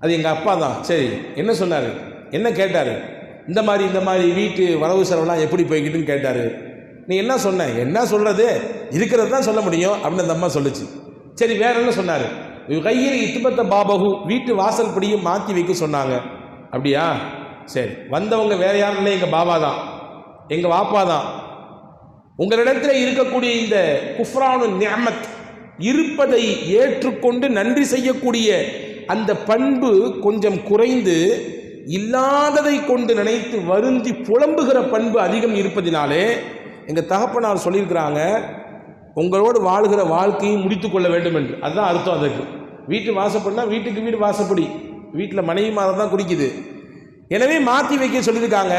அது எங்கள் அப்பா தான். சரி, என்ன சொன்னார், என்ன கேட்டார்? இந்த மாதிரி வீட்டு வரவு செலவுலாம் எப்படி போய்கிட்டுன்னு கேட்டார். நீ என்ன சொன்ன? என்ன சொல்கிறது, இருக்கிறது தான் சொல்ல முடியும் அப்படின்னு அந்த அம்மா சொல்லிச்சு. சரி, வேற என்ன சொன்னார்? கையில் இத்துபத்த பாபகு, வீட்டு வாசல் படியும் மாற்றி வைக்க சொன்னாங்க. அப்படியா? சரி, வந்தவங்க வேற யாரும் இல்லை, எங்கள் பாபா தான், எங்கள் வாப்பா தான். உங்களிடத்தில் இருக்கக்கூடிய இந்த குஃப்ரானு நிஅமத், இருப்பதை ஏற்றுக்கொண்டு நன்றி செய்யக்கூடிய அந்த பண்பு கொஞ்சம் குறைந்து, இல்லாததை கொண்டு நினைத்து வருந்தி புலம்புகிற பண்பு அதிகம் இருப்பதினாலே எங்கள் தகப்பனார் சொல்லியிருக்கிறாங்க, உங்களோடு வாழ்கிற வாழ்க்கையை முடித்து கொள்ள வேண்டும் என்று. அதுதான் அர்த்தம். அதுக்கு வீட்டு வாசப்படினா வீட்டுக்கு வீடு வாசப்படி, வீட்டில் மனைவி மாதிரி தான் குடிக்குது, எனவே மாற்றி வைக்க சொல்லியிருக்காங்க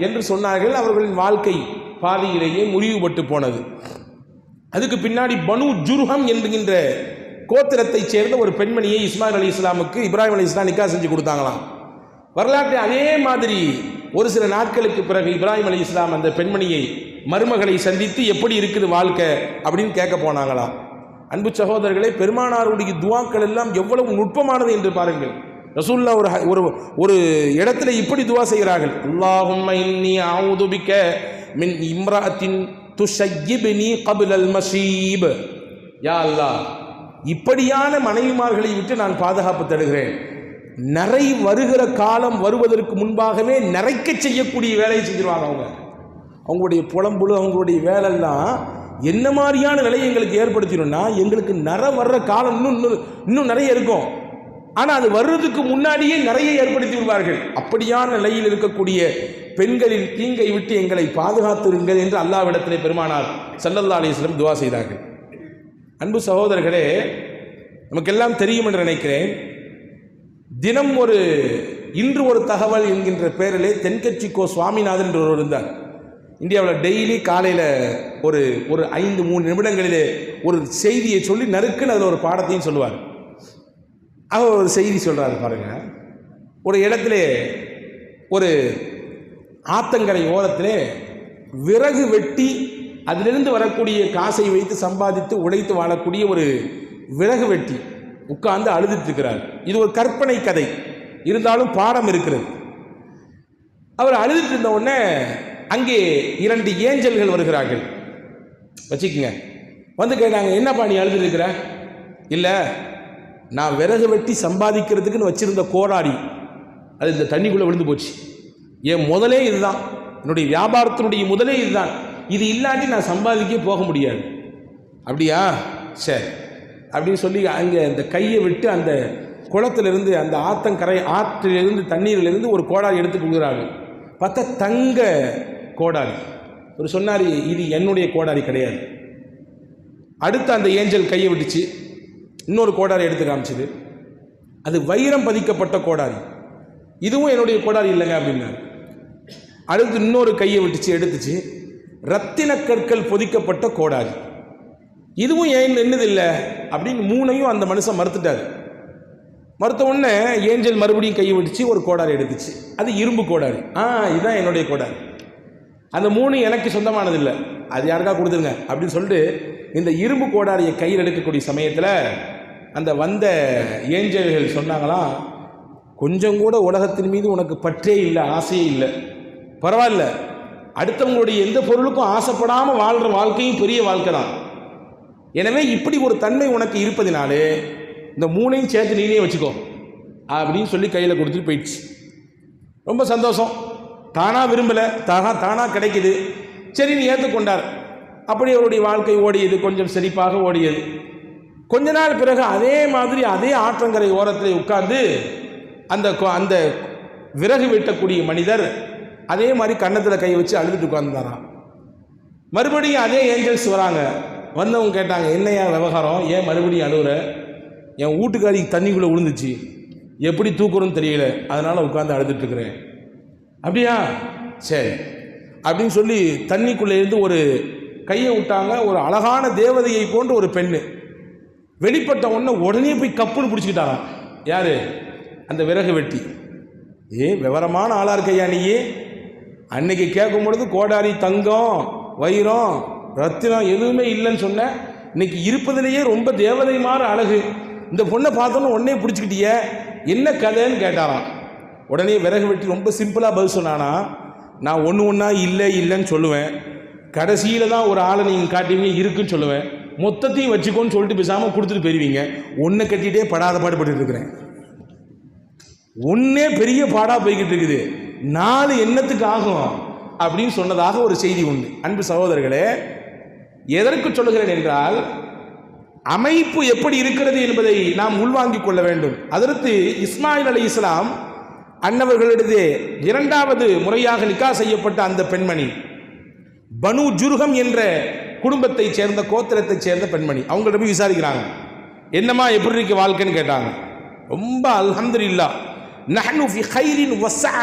என்று சொன்னார்கள். அவர்களின் வாழ்க்கை பாதியிலேயே முறிவுபட்டு போனது. அதுக்கு பின்னாடி பனு ஜுர்ஹம் என்கின்ற கோத்திரத்தை சேர்ந்த ஒரு பெண்மணியை இஸ்மாயில் அலைஹிஸ்ஸலாமுக்கு இப்ராஹிம் அலைஹிஸ்ஸலாம் நிக்காஹ் செஞ்சு கொடுத்தாங்களாம். வரலாற்று அதே மாதிரி ஒரு சில நாட்களுக்கு பிறகு இப்ராஹிம் அலைஹிஸ்ஸலாம் அந்த பெண்மணியை மருமகளை சந்தித்து எப்படி இருக்குது வாழ்க்கை அப்படின்னு கேட்க போனாங்களாம். அன்பு சகோதரர்களே, பெருமானாருடைய துவாக்கள் எல்லாம் எவ்வளவு நுட்பமானது என்று பாருங்கள். ரசூலுல்லாஹ் ஒரு ஒரு இடத்துல இப்படி துவா செய்கிறார்கள். அல்லாஹும்ம இன்னி அஊது பிக மின் இம்ராஅத்தின் துஷய்யிப்னி கப்லல் மஷீப். யா அல்லாஹ், இப்படியான மனைவிமார்களை விட்டு நான் பாதுகாப்பு தேடுகிறேன். நிறை வருகிற காலம் வருவதற்கு முன்பாகவே நிறைக்க செய்யக்கூடிய வேலையை செஞ்சிருவாங்க. அவங்களுடைய புலம்புல அவங்களுடைய வேலையெல்லாம் என்ன மாதிரியான நிலையை எங்களுக்கு ஏற்படுத்திடும்னா, எங்களுக்கு வர்ற காலம் இன்னும் நிறைய இருக்கும், ஆனால் அது வர்றதுக்கு முன்னாடியே நிறைய ஏற்படுத்தி விடுவார்கள். அப்படியான நிலையில் இருக்கக்கூடிய பெண்களின் தீங்கை விட்டு எங்களை பாதுகாத்திருங்கள் என்று அல்லாஹ்விடத்திலே பெருமானார் ஸல்லல்லாஹு அலைஹி வஸல்லம் துஆ செய்தார்கள். அன்பு சகோதரர்களே, நமக்கெல்லாம் தெரியும் என்று நினைக்கிறேன். தினம் இன்று ஒரு தகவல் என்கின்ற பெயரிலே தென்கட்சி கோ சுவாமிநாதன் என்று ஒருவர் இருந்தார். இந்தியாவில் டெய்லி காலையில் ஒரு 3 நிமிடங்களிலே ஒரு செய்தியை சொல்லி நறுக்குன்னு அதில் ஒரு பாடத்தையும் சொல்லுவார். அவர் ஒரு செய்தி சொல்கிறாரு பாருங்க. ஒரு இடத்துல ஒரு ஆத்தங்கரை ஓரத்திலே விறகு வெட்டி அதிலிருந்து வரக்கூடிய காசை வைத்து சம்பாதித்து உழைத்து வாழக்கூடிய ஒரு விறகு வெட்டி உட்கார்ந்து அழுதுட்டு இருக்கிறார். இது ஒரு கற்பனை கதை, இருந்தாலும் பாடம் இருக்கிறது. அவர் அழுதுட்டு இருந்த உடனே அங்கே 2 ஏஞ்சல்கள் வருகிறார்கள். வச்சுக்கங்க, வந்து கேட்டாங்க, என்னப்பா நீ அழுதுட்டு இருக்கிற? இல்லை, நான் விறகு வெட்டி சம்பாதிக்கிறதுக்குன்னு வச்சிருந்த கோடாரி அது இந்த தண்ணிக்குள்ளே விழுந்து போச்சு. என் முதலே இதுதான், என்னுடைய வியாபாரத்தினுடைய முதலே இதுதான், இது இல்லாட்டி நான் சம்பாதிக்க போக முடியாது. அப்படியா, சரி அப்படின்னு சொல்லி அங்கே அந்த கையை விட்டு அந்த குளத்திலிருந்து அந்த ஆற்றிலிருந்து தண்ணீரிலிருந்து ஒரு கோடாரி எடுத்து கொடுக்குறாங்க. பார்த்தா தங்க கோடாரி. ஒரு சொன்னார், இது என்னுடைய கோடாரி கிடையாது. அடுத்து அந்த ஏஞ்சல் கையை விட்டுச்சு, இன்னொரு கோடாரி எடுத்து காமிச்சுது. அது வைரம் பதிக்கப்பட்ட கோடாரி, இதுவும் என்னுடைய கோடாரி இல்லைங்க அப்படின்னாரு. அடுத்து இன்னொரு கையை விட்டுச்சு, எடுத்துச்சு, ரத்தின கற்கள் பொதிக்கப்பட்ட கோடாரி, இதுவும் ஏன் என்னதில்லை அப்படின்னு 3ஐயும் அந்த மனுஷன் மறுத்துட்டார். மறுத்த உடனே ஏஞ்சல் மறுபடியும் கையை விட்டுச்சு, ஒரு கோடாரி எடுத்துச்சு, அது இரும்பு கோடாரி. இதுதான் என்னுடைய கோடாரி, அந்த 3 எனக்கு சொந்தமானதில்லை, அது யாருக்கா கொடுத்துருங்க அப்படின்னு சொல்லிட்டு இந்த இரும்பு கோடாரியை கையில் எடுக்கக்கூடிய சமயத்தில் அந்த வந்த ஏஞ்சல்கள் சொன்னாங்களாம், கொஞ்சம் கூட உலகத்தின் மீது உனக்கு பற்றே இல்லை, ஆசையே இல்லை, பரவாயில்ல, அடுத்தவங்களுடைய எந்த பொருளுக்கும் ஆசைப்படாமல் வாழ்கிற வாழ்க்கையும் பெரிய வாழ்க்கை தான். எனவே இப்படி ஒரு தன்மை உனக்கு இருப்பதினாலே இந்த 3ஐயும் சேர்த்து நீனே வச்சுக்கோ அப்படின்னு சொல்லி கையில் கொடுத்துட்டு போயிடுச்சு. ரொம்ப சந்தோஷம், தானாக விரும்பலை, தானாக கிடைக்குது, சரி நீ ஏற்றுக்கொண்டார். அப்படி அவருடைய வாழ்க்கை ஓடியது, கொஞ்சம் செழிப்பாக ஓடியது. கொஞ்ச நாள் பிறகு அதே மாதிரி அதே ஆற்றங்கரை ஓரத்தில் உட்கார்ந்து அந்த விறகு வெட்டக்கூடிய மனிதர் அதே மாதிரி கன்னத்தில் கை வச்சு அழுதுட்டு உட்கார்ந்துதாராம். மறுபடியும் அதே ஏஞ்சல்ஸ் வராங்க. வந்தவங்க கேட்டாங்க, என்னையா விவகாரம், ஏன் மறுபடியும் அழுகுற? என் வீட்டுக்காரி தண்ணிக்குள்ளே விழுந்துச்சு, எப்படி தூக்குறோன்னு தெரியல, அதனால் உட்காந்து அழுதுட்டுருக்குறேன். அப்படியா, சரி அப்படின்னு சொல்லி தண்ணிக்குள்ளே இருந்து ஒரு கையை விட்டாங்க. ஒரு அழகான தேவதையை போன்ற ஒரு பெண்ணு வெளிப்பட்ட உடனே போய் கப்புன்னு பிடிச்சிக்கிட்டாராம். யார்? அந்த விறகு வெட்டி. விவரமான ஆளாக இருக்கையா நீயே? அன்னைக்கு கேட்கும் பொழுது கோடாரி, தங்கம், வைரம், ரத்தினம் எதுவுமே இல்லைன்னு சொன்ன, இன்னைக்கு இருப்பதிலேயே ரொம்ப தேவதை மாற அழகு, இந்த பொண்ணை பார்த்தோன்னு உடனே பிடிச்சிக்கிட்டிய, என்ன கதைன்னு கேட்டாராம். உடனே விறகு வெட்டி ரொம்ப சிம்பிளாக பதில் சொன்னானா, நான் ஒன்றா இல்லைன்னு சொல்லுவேன், கடைசியில் தான் ஒரு ஆளை நீங்கள் காட்டிவீங்க இருக்குன்னு சொல்லுவேன், மொத்தத்தையும் வச்சுக்கோன்னு சொல்லிட்டு பேசாமல் கொடுத்துட்டு போயிருவீங்க, ஒன்றை கட்டிகிட்டே படாத பாடுபட்டு இருக்கிறேன், ஒன்றே பெரிய பாடாக போய்கிட்டு இருக்குது, 4 என்னத்துக்கு ஆகும் அப்படின்னு சொன்னதாக ஒரு செய்தி உண்டு. அன்பு சகோதரர்களே, எதற்கு சொல்லுகிறேன் என்றால், அமைப்பு எப்படி இருக்கிறது என்பதை நாம் உள்வாங்கிக் கொள்ள வேண்டும். அதற்கு இஸ்மாயில் அலைஹிஸ்ஸலாம் அன்னவர்களிடையே 2வது முறையாக நிக்காஹ் செய்யப்பட்ட அந்த பெண்மணி பனு ஜுர்ஹம் என்ற குடும்பத்தை சேர்ந்த கோத்திரத்தை சேர்ந்த பெண்மணி. அவங்கள்ட்ட போய் விசாரிக்கிறாங்க, என்னம்மா எப்படி இருக்கு வாழ்க்கைன்னு கேட்டாங்க. ரொம்ப அல்ஹம்துலில்லாஹ், நஹ்னு ஃபி கைரின் வஸா,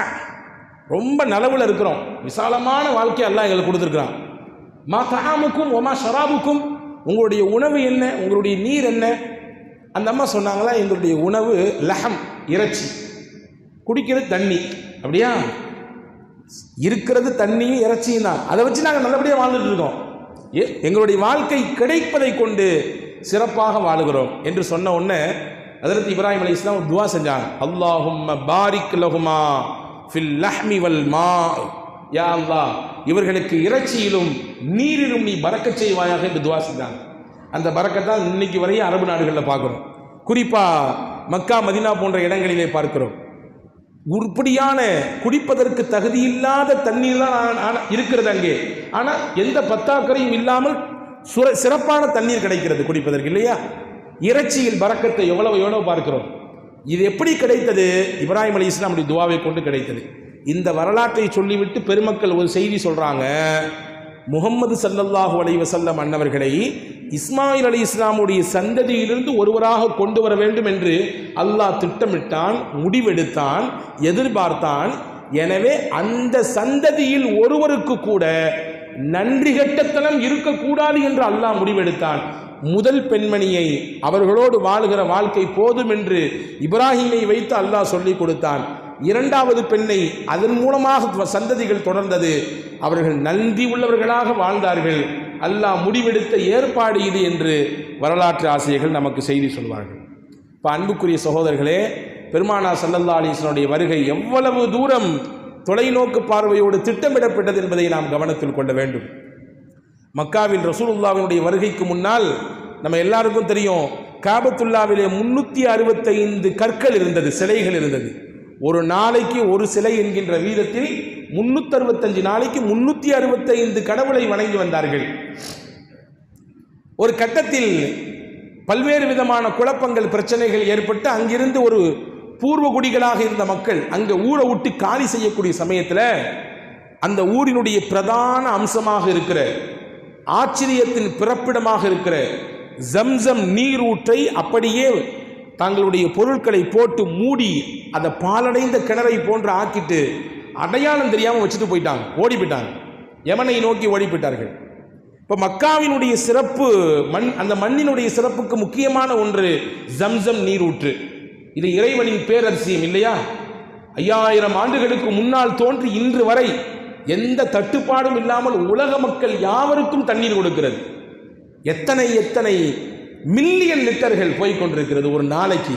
ரொம்ப நலவுல இருக்கிறோம், விசாலமான வாழ்க்கை அல்லாஹ் எங்களுக்கு கொடுத்துருக்கிறான். மா தஆமுக்கும் வமா ஷராபுக்கும், உங்களுடைய உணவு என்ன, உங்களுடைய நீர் என்ன, அந்த அம்மா சொன்னாங்களா, எங்களுடைய உணவு லஹம், இறைச்சி, குடிக்கிறது தண்ணி. அப்படியா? இருக்கிறது தண்ணியும் இறைச்சியும் தான். அதை வச்சு நாங்கள் நல்லபடியாக வாழ்ந்துட்டு இருக்கோம். எங்களுடைய வாழ்க்கை கிடைப்பதை கொண்டு சிறப்பாக வாழுகிறோம் என்று சொன்ன உடனே ஹஜ்ரத் இப்ராஹிம் அலைஹிஸ்ஸலாம் ஒரு துவா செஞ்சாங்க. அல்லாஹும்ம பாரிக் லஹுமா ஃபில் லஹ்மி வல் மா. யா அல்லாஹ், இவர்களுக்கு இறைச்சியிலும் நீரிலும் நீ பரக்கத் செய்வாயாக என்று துவா செஞ்சாங்க. அந்த பரக்கத்தான் இன்னைக்கு வரையும் அரபு நாடுகளில் பார்க்குறோம். குறிப்பாக மக்கா, மதினா போன்ற இடங்களிலே பார்க்கிறோம். உருப்படியான குடிப்பதற்கு தகுதியில்லாத தண்ணீர் தான் இருக்கிறது அங்கே. ஆனால் எந்த பத்தாக்கரையும் இல்லாமல் சிறப்பான தண்ணீர் கிடைக்கிறது குடிப்பதற்கு, இல்லையா? இறைச்சியில் பரக்கத்தை எவ்வளவு பார்க்கிறோம். இது எப்படி கிடைத்தது? இப்ராஹிம் அலைஹிஸ்ஸலாம் துவாவை கொண்டு கிடைத்தது. இந்த வரலாற்றை சொல்லிவிட்டு பெருமக்கள் ஒரு செய்தி சொல்றாங்க. முஹம்மது ஸல்லல்லாஹு அலைஹி வஸல்லம் அன்னவர்களை இஸ்மாயில் அலைஹிஸ்ஸலாமுடைய சந்ததியிலிருந்து ஒருவராக கொண்டு வர வேண்டும் என்று அல்லாஹ் திட்டமிட்டான், முடிவெடுத்தான், எதிர்பார்த்தான். எனவே அந்த சந்ததியில் ஒருவருக்கு கூட நன்றி கெட்டத்தனம் இருக்கக்கூடாது என்று அல்லாஹ் முடிவெடுத்தான். முதல் பெண்மணியை, அவர்களோடு வாழுகிற வாழ்க்கை போதும் என்று இப்ராஹீமை வைத்து அல்லாஹ் சொல்லிக் கொடுத்தான். இரண்டாவது பெண்ணை அதன் மூலமாக சந்ததிகள் தொடர்ந்தது. அவர்கள் நன்றி உள்ளவர்களாக வாழ்ந்தார்கள். அல்லாஹ் முடிவெடுத்த ஏற்பாடு இது என்று வரலாற்று ஆசிரியர்கள் நமக்கு செய்தி சொல்வார்கள். இப்போ அன்புக்குரிய சகோதரர்களே, பெருமானார் ஸல்லல்லாஹு அலைஹி வஸல்லம் வருகை எவ்வளவு தூரம் தொலைநோக்கு பார்வையோடு திட்டமிடப்பட்டது என்பதை நாம் கவனத்தில் கொள்ள வேண்டும். மக்காவில் ரசூலுல்லாஹ்வினுடைய வருகைக்கு முன்னால் நம்ம எல்லாருக்கும் தெரியும், காபத்துல்லாவிலே 365 கற்கள் இருந்தது, சிலைகள் இருந்தது. ஒரு நாளைக்கு ஒரு சிலை என்கின்ற வீதத்தில் 365 நாளைக்கு 365 கடவுளை வணங்கி வந்தார்கள். ஒரு கட்டத்தில் பல்வேறு விதமான குழப்பங்கள், பிரச்சனைகள் ஏற்பட்டு அங்கிருந்து ஒரு பூர்வ குடிகளாக இருந்த மக்கள் அங்கே ஊரை விட்டு காலி செய்யக்கூடிய சமயத்தில் அந்த ஊரினுடைய பிரதான அம்சமாக இருக்கிற, ஆச்சரியத்தின் பிறப்பிடமாக இருக்கிற ஜம்சம் நீரூற்றை அப்படியே தங்களுடைய பொருட்களை போட்டு மூடி அதை பாலடைந்த கிணறை போன்று ஆக்கிட்டு அடையாளம் தெரியாமல் வச்சுட்டு போயிட்டாங்க, ஓடி போயிட்டாங்க, யமனை நோக்கி ஓடி போயிட்டார்கள். இப்போ மக்காவினுடைய சிறப்பு அந்த மண்ணினுடைய சிறப்புக்கு முக்கியமான ஒன்று ஜம்சம் நீரூற்று. இது இறைவனின் பேரரசியம், இல்லையா? 5000 ஆண்டுகளுக்கு முன்னால் தோன்றி இன்று வரை எந்த தட்டுப்பாடும் இல்லாமல் உலக மக்கள் யாவருக்கும் தண்ணீர் கொடுக்கிறது. எத்தனை எத்தனை மில்லியன் லிட்டர்கள் போய்கொண்டிருக்கிறது ஒரு நாளைக்கு.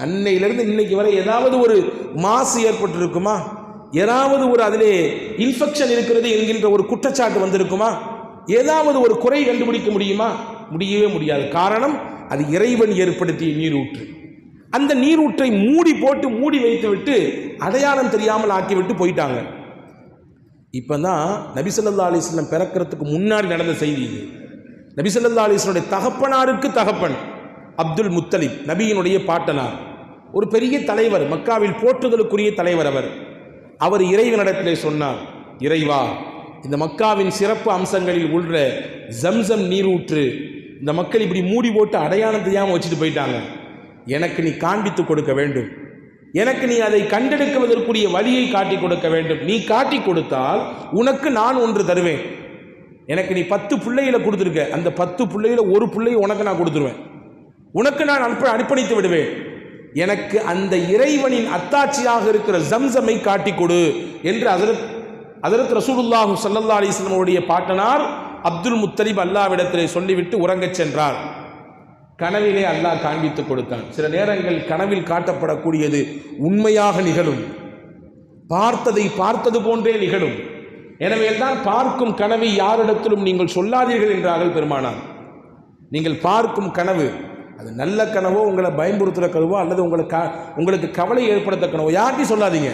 அன்னையிலிருந்து இன்னைக்கு வரை ஏதாவது ஒரு மாசு ஏற்பட்டிருக்குமா? ஏதாவது ஒரு அதிலே இன்ஃபெக்ஷன் இருக்கிறது என்கின்ற ஒரு குற்றச்சாட்டு வந்திருக்குமா? ஏதாவது ஒரு குறை கண்டுபிடிக்க முடியுமா? முடியவே முடியாது. காரணம், அது இறைவன் ஏற்படுத்திய நீரூற்று. அந்த நீரூற்றை மூடி போட்டு மூடி வைத்து விட்டு அடையாளம் தெரியாமல் ஆக்கிவிட்டு போயிட்டாங்க. இப்பதான் நபி ஸல்லல்லாஹு அலைஹி வஸல்லம் பிறக்கிறதுக்கு முன்னாடி நடந்த செய்தி இது. நபி ஸல்லல்லாஹு அலைஹி வஸல்லம் தகப்பனாருக்கு தகப்பன் அப்துல் முத்தலிப், நபியினுடைய பாட்டனார், ஒரு பெரிய தலைவர், மக்காவில் போற்றுதலுக்குரிய தலைவர். அவர் இறைவனிடத்திலே சொன்னார், இறைவா, இந்த மக்காவின் சிறப்பு அம்சங்களில் உள்ள ஜம்சம் நீரூற்று இந்த மக்கள் இப்படி மூடி போட்டு அடையாளம் தெரியாமல் வச்சுட்டு போயிட்டாங்க. எனக்கு நீ காண்பித்து கொடுக்க வேண்டும். எனக்கு நீ அதை கண்டெடுக்குவதற்குரிய வழியை காட்டி கொடுக்க வேண்டும். நீ காட்டி கொடுத்தால் உனக்கு நான் ஒன்று தருவேன். எனக்கு நீ 10 பிள்ளைகளை கொடுத்துருக்க, அந்த 10 பிள்ளைகளை ஒரு பிள்ளையை உனக்கு நான் கொடுத்துருவேன். உனக்கு நான் அர்ப்பணித்து விடுவேன். எனக்கு அந்த இறைவனின் அத்தாட்சியாக இருக்கிற ஜம்சமை காட்டி கொடு என்று ஹஜ்ரத் ரசூலுல்லாஹி ஸல்லல்லாஹு அலைஹி வஸல்லம் உடைய பாட்டனார் அப்துல் முத்தலிப் அல்லாஹ்விடத்திலே சொல்லிவிட்டு உறங்கச் சென்றார். கனவிலே அல்லாஹ் காண்பித்து கொடுத்தான். சில நேரங்கள் கனவில் காட்டப்படக்கூடியது உண்மையாக நிகழும், பார்த்ததை பார்த்தது போன்றே நிகழும். எனவே தான் பார்க்கும் கனவை யாரிடத்திலும் நீங்கள் சொல்லாதீர்கள் என்றார்கள் பெருமானார். நீங்கள் பார்க்கும் கனவு, அது நல்ல கனவோ, உங்களை பயன்படுத்துகிற கனவோ, அல்லது உங்களுக்கு கவலை ஏற்படுத்த கனவோ, யார்கிட்டையும் சொல்லாதீங்க.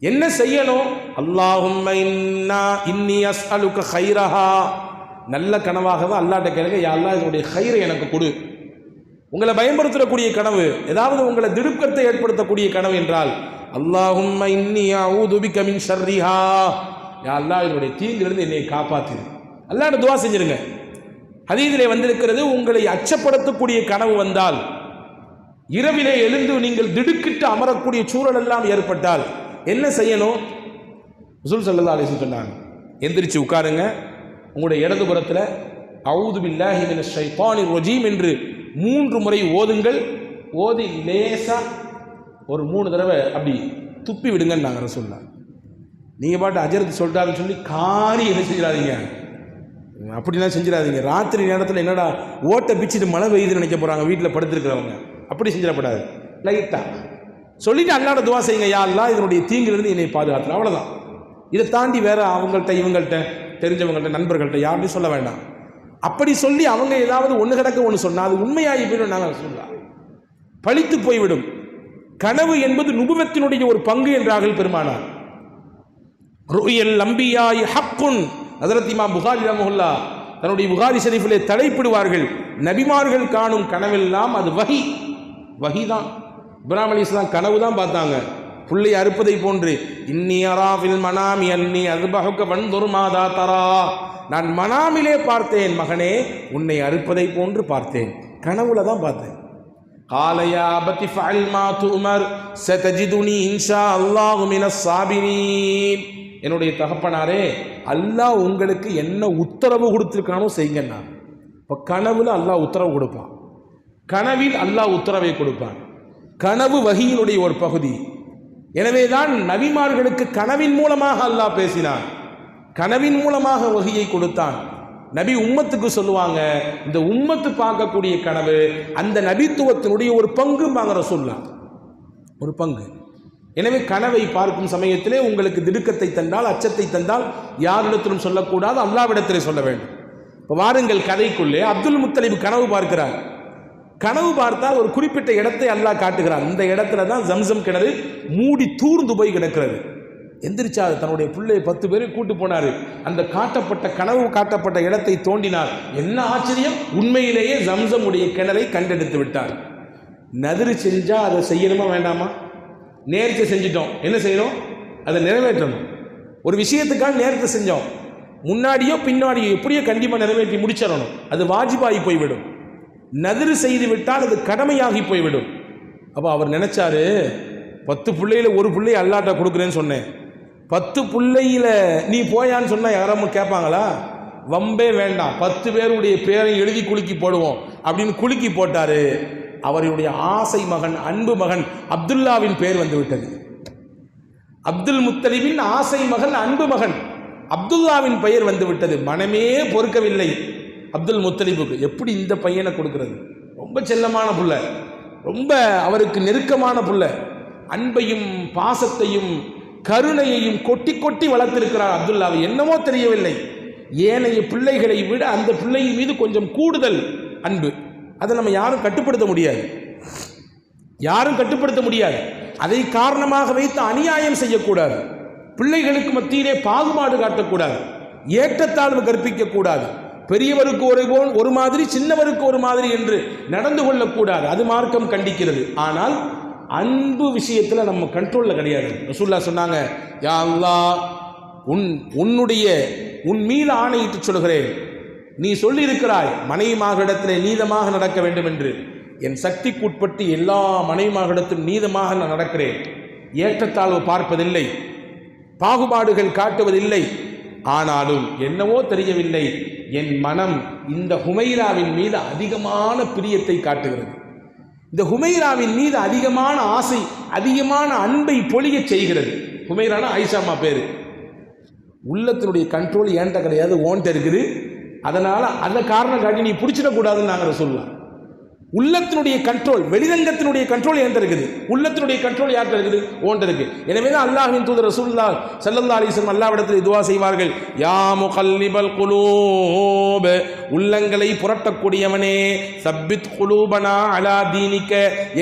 என்ன செய்யணும்? அல்லாஹும்ம இன்னி அஸ்அலுக கைரஹா, நல்ல கனவாகவே அல்லாஹ்ட்ட கேளுங்க, யா அல்லாஹ் இதனுடைய கைரை எனக்கு கொடு. உங்களை பயன்படுத்தக்கூடிய கனவு, ஏதாவது உங்களை திடுக்கத்தை ஏற்படுத்தக்கூடிய கனவு என்றால் அல்லாஹும்ம இன்னி அஊது பிக மின் ஷர்ரிஹா, யா அல்லாஹ் இதனுடைய தீங்கிலிருந்து என்னை காப்பாத்து. அல்லாஹ்ட்ட துஆ செஞ்சிருங்க. ஹதீஸிலே வந்திருக்கிறது, உங்களை அச்சப்படுத்தக்கூடிய கனவு வந்தால், இரவிலே எழுந்து நீங்கள் திடுக்கிட்டு அமரக்கூடிய சூழல் எல்லாம் ஏற்பட்டால் என்ன செய்யணும்? ரசூல் ஸல்லல்லாஹு அலைஹி வஸல்லம் சொன்னாங்க, எந்திரிச்சு உட்காருங்க, உங்களுடைய இடதுபுறத்தில் அஊது பில்லாஹி மினஷ் ஷைத்தானிர் ரஜீம் என்று 3 முறை ஓதுங்கள். ஓதி லேசா ஒரு 3 தடவை அப்படி துப்பி விடுங்கன்னு நாங்கள் ரசூலுல்லாஹ். நீங்கள் பாட்டு அஜரத்து சொல்லிட்டாருன்னு சொல்லி காரி என்ன செஞ்சிடாதீங்க, அப்படிலாம் செஞ்சிடாதீங்க. ராத்திரி நேரத்தில் என்னடா ஓட்டை பிச்சுட்டு மழை பெய்யுதுன்னு நினைக்க போகிறாங்க வீட்டில் படுத்துருக்கிறவங்க, அப்படி செஞ்சிடப்படாது. லைட்டாக சொல்லிட்டு அல்லாஹ்ட துவா செய்யுங்க, யா அல்லாஹ் இதனுடைய தீங்கிலிருந்து என்னை பாதுகாத்துறேன், அவ்வளோதான். இதை தாண்டி வேற அவங்கள்ட்ட இவங்கள்ட்ட தெரிஞ்சவங்கள்ட்ட நண்பர்கள்ட்ட யாருன்னு சொல்ல வேண்டாம். அப்படி சொல்லி அவங்க ஏதாவது ஒன்று கிடக்க ஒன்று சொன்னால் அது உண்மையாகி போயிடும். நாங்கள் சொல்லலாம் பழித்து போய்விடும். கனவு என்பது நுபுவத்தினுடைய ஒரு பங்கு என்றார்கள் பெருமானார். ருயல் அம்பியாய் ஹக்குன். ஹஜ்ரத் இமாம் புகாரி ரஹ்மத்துல்லாஹ் தன்னுடைய புகாரி ஷரீஃபிலே தலைப்பிடுவார்கள், நபிமார்கள் காணும் கனவெல்லாம் அது வஹிதான். இப்ராஹிம் அலைஹிஸ்ஸலாம் கனவு தான் பார்த்தாங்க, புள்ளை அறுப்பதை போன்று. இன்னி அராஃபில் மனாமி அன்னி அஸ்பஹுக வன்துர் மாதா தரா. நான் மனாமிலே பார்த்தேன் மகனே, உன்னை அறுப்பதை போன்று பார்த்தேன், கனவுல தான் பார்த்தேன். காலையா அபதி ஃபஅல் மா துமர் சதஜிதுனி இன்ஷா அல்லாஹு மினஸ் சாபிரீன். என்னுடைய தகப்பனாரே, அல்லாஹ் உங்களுக்கு என்ன உத்தரவு கொடுத்துருக்கானோ செய்யுங்கண்ணா. இப்போ கனவுல அல்லாஹ் உத்தரவு கொடுப்பான், கனவில் அல்லாஹ் உத்தரவை கொடுப்பான். கனவு வஹியினுடைய ஒரு பகுதி. எனவேதான் நபிமார்களுக்கு கனவின் மூலமாக அல்லாஹ் பேசினான், கனவின் மூலமாக வஹியை கொடுத்தான். நபி உம்மத்துக்கு சொல்லுவாங்க, இந்த உம்மத்து பார்க்கக்கூடிய கனவு அந்த நபித்துவத்தினுடைய ஒரு பங்கு ரசூலுல்லாஹ், ஒரு பங்கு. எனவே கனவை பார்க்கும் சமயத்திலே உங்களுக்கு திடுக்கத்தை தந்தால், அச்சத்தை தந்தால் யாரிடத்திலும் சொல்லக்கூடாது, அல்லாஹ்விடத்திலே சொல்ல வேண்டும். இப்போ வாருங்கள் கதைக்குள்ளே. அப்துல் முத்தலிப் கனவு பார்க்கிறார். கனவு பார்த்தால் ஒரு குறிப்பிட்ட இடத்தை அல்லாஹ் காட்டுகிறார். இந்த இடத்துல தான் ஜம்சம் கிணறு மூடி தூர்ந்து போய் கிடக்கிறது. எந்திரிச்சா தன்னுடைய பிள்ளை 10 பேரை கூட்டு போனாரு. அந்த காட்டப்பட்ட கனவு காட்டப்பட்ட இடத்தை தோண்டினார். என்ன ஆச்சரியம், உண்மையிலேயே ஜம்சம் உடைய கிணறை கண்டெடுத்து விட்டார். நதிரு செஞ்சா அதை செய்யணுமா வேண்டாமா? நேர்த்தி செஞ்சிட்டோம், என்ன செய்யணும்? அதை நிறைவேற்றணும். ஒரு விஷயத்துக்காக நேர்த்தி செஞ்சோம், முன்னாடியோ பின்னாடியோ எப்படியோ கண்டிப்பாக நிறைவேற்றி முடிச்சிடணும். அது வாஜிபாகி போய்விடும். நதிரு செய்து விட்டால் அது கடமையாகி போய்விடும். அப்போ அவர் நினைச்சாரு, 10 பிள்ளையில ஒரு பிள்ளையை அல்லாட்ட கொடுக்குறேன்னு சொன்னேன், 10 பிள்ளையில நீ போயான்னு சொன்னா யாரும் கேட்பாங்களா? வம்பே வேண்டாம், 10 பேருடைய பேரை எழுதி குலுக்கி போடுவோம் அப்படின்னு குலுக்கி போட்டாரு. அவருடைய ஆசை மகன், அன்பு மகன் அப்துல்லாவின் பேர் வந்து விட்டது. அப்துல் முத்தலிபின் ஆசை மகன், அன்பு மகன் அப்துல்லாவின் பெயர் வந்து விட்டது. மனமே பொறுக்கவில்லை அப்துல் முத்தலிபுக்கு. எப்படி இந்த பையனை கொடுக்கிறது? ரொம்ப செல்லமான புள்ள, ரொம்ப அவருக்கு நெருக்கமான புள்ள. அன்பையும் பாசத்தையும் கருணையையும் கொட்டி கொட்டி வளர்த்திருக்கிறார் அப்துல்லாவை. என்னமோ தெரியவில்லை, ஏனைய பிள்ளைகளை விட அந்த பிள்ளையின் மீது கொஞ்சம் கூடுதல் அன்பு. அதை நம்ம யாரும் கட்டுப்படுத்த முடியாது, யாரும் கட்டுப்படுத்த முடியாது. அதை காரணமாக வைத்து அநியாயம் செய்யக்கூடாது, பிள்ளைகளுக்கு மத்தியிலே பாகுபாடு காட்டக்கூடாது, ஏற்றத்தாழ்வு கற்பிக்க கூடாது, பெரியவருக்கு ஒரு மாதிரி சின்னவருக்கு ஒரு மாதிரி என்று நடந்து கொள்ளக்கூடாது. அது மார்க்கம் கண்டிக்கிறது. ஆனால் அன்பு விஷயத்தில் நம்ம கண்ட்ரோலில் கிடையாது. ரசூலுல்லாஹ் சொன்னாங்க, யா அல்லாஹ், உன் மீது ஆணையிட்டு சொல்கிறேன், நீ சொல்லி இருக்கிறாய் மனைவிமார்களிடத்திலே நீதமாக நடக்க வேண்டும் என்று. என் சக்திக்குட்பட்டு எல்லா மனைவிமார்களிடத்திலும் நீதமாக நான் நடக்கிறேன், ஏற்றத்தாழ்வு பார்ப்பதில்லை, பாகுபாடுகள் காட்டுவதில்லை. ஆனாலும் என்னவோ தெரியவில்லை, என் மனம் இந்த ஹுமைராவின் மீது அதிகமான பிரியத்தை காட்டுகிறது. இந்த ஹுமைராவின் மீது அதிகமான ஆசை, அதிகமான அன்பை பொழிய செய்கிறது. ஹுமைரானா ஆயிஷாமா பேரு. உள்ளத்தினுடைய கண்ட்ரோல் ஏன்ட்ட கிடையாது, ஓன்ட்ட இருக்குது. அதனால அந்த காரணம் காட்டி நீ பிடிச்சிடக்கூடாதுன்னு நாங்கள் சொல்லலாம். உள்ளத்தினுடைய கண்ட்ரோல், வெளிரங்கத்தினுடைய கண்ட்ரோல் என்கிட்ட இருக்குது, உள்ளத்தினுடைய கண்ட்ரோல் யார்கிட்ட இருக்குது? ஓன்ட்ட இருக்கு. எனவே தான் அல்லாஹ்வின் தூதர் ரசூலுல்லாஹ் ஸல்லல்லாஹு அலைஹி வஸல்லம் அல்லாஹ்விடத்தில் துஆ செய்வார்கள், யா முகல்லிபல் குலூப், உள்ளங்களை புரட்டக்கூடியவனே, சப்பித் குலூபனா அலா தீனிக,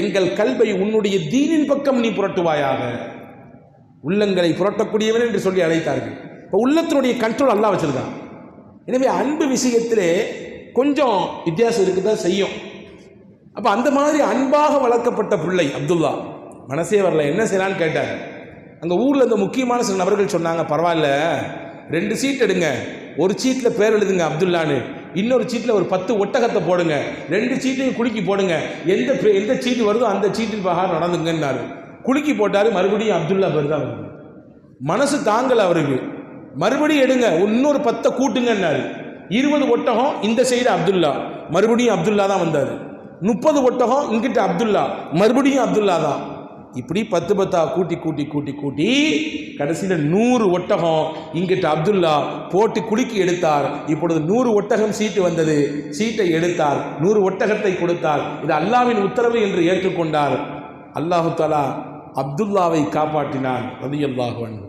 எங்கள் கல்பை உன்னுடைய தீனின் பக்கம் நீ புரட்டுவாயாக. உள்ளங்களை புரட்டக்கூடியவன் என்று சொல்லி அழைத்தார்கள். இப்போ உள்ளத்தினுடைய கண்ட்ரோல் அல்லாஹ் வச்சிருக்கான். எனவே அன்பு விஷயத்திலே கொஞ்சம் வித்தியாசம் இருக்குதான் செய்யும். அப்போ அந்த மாதிரி அன்பாக வளர்க்கப்பட்ட பிள்ளை அப்துல்லா. மனசே வரல, என்ன செய்யலான்னு கேட்டார். அங்கே ஊரில் இந்த முக்கியமான சில நபர்கள் சொன்னாங்க, பரவாயில்ல 2 சீட் எடுங்க, ஒரு சீட்டில் பேர் எழுதுங்க அப்துல்லான்னு, இன்னொரு சீட்டில் ஒரு 10 ஒட்டகத்தை போடுங்க, 2 சீட்டையும் குலுக்கி போடுங்க, எந்த சீட்டு வருதோ அந்த சீட்டின் பிரகாரம் நடந்துங்கன்னாரு. குலுக்கி போட்டார், மறுபடியும் அப்துல்லா பேர் தான் வருது. மனசு தாங்கலை அவருக்கு. மறுபடியும் எடுங்க, இன்னொரு 10 கூட்டுங்கன்னாரு. 20 ஒட்டகம், இந்த சைடு அப்துல்லா, மறுபடியும் அப்துல்லா தான் வந்தார். 30 ஒட்டகம், இங்கிட்ட அப்துல்லா, மறுபடியும் அப்துல்லா தான். இப்படி 10 கூட்டி கூட்டி கூட்டி கூட்டி கடைசியில் 100 ஒட்டகம் இங்கிட்ட அப்துல்லா போட்டு குலுக்கி எடுத்தார். இப்பொழுது 100 ஒட்டகம் சீட்டு வந்தது. சீட்டை எடுத்தார், 100 ஒட்டகத்தை கொடுத்தார். இது அல்லாஹ்வின் உத்தரவு என்று ஏற்றுக்கொண்டார். அல்லாஹு தஆலா அப்துல்லாவை காப்பாற்றினான் ரலியல்லாஹு அன்ஹு.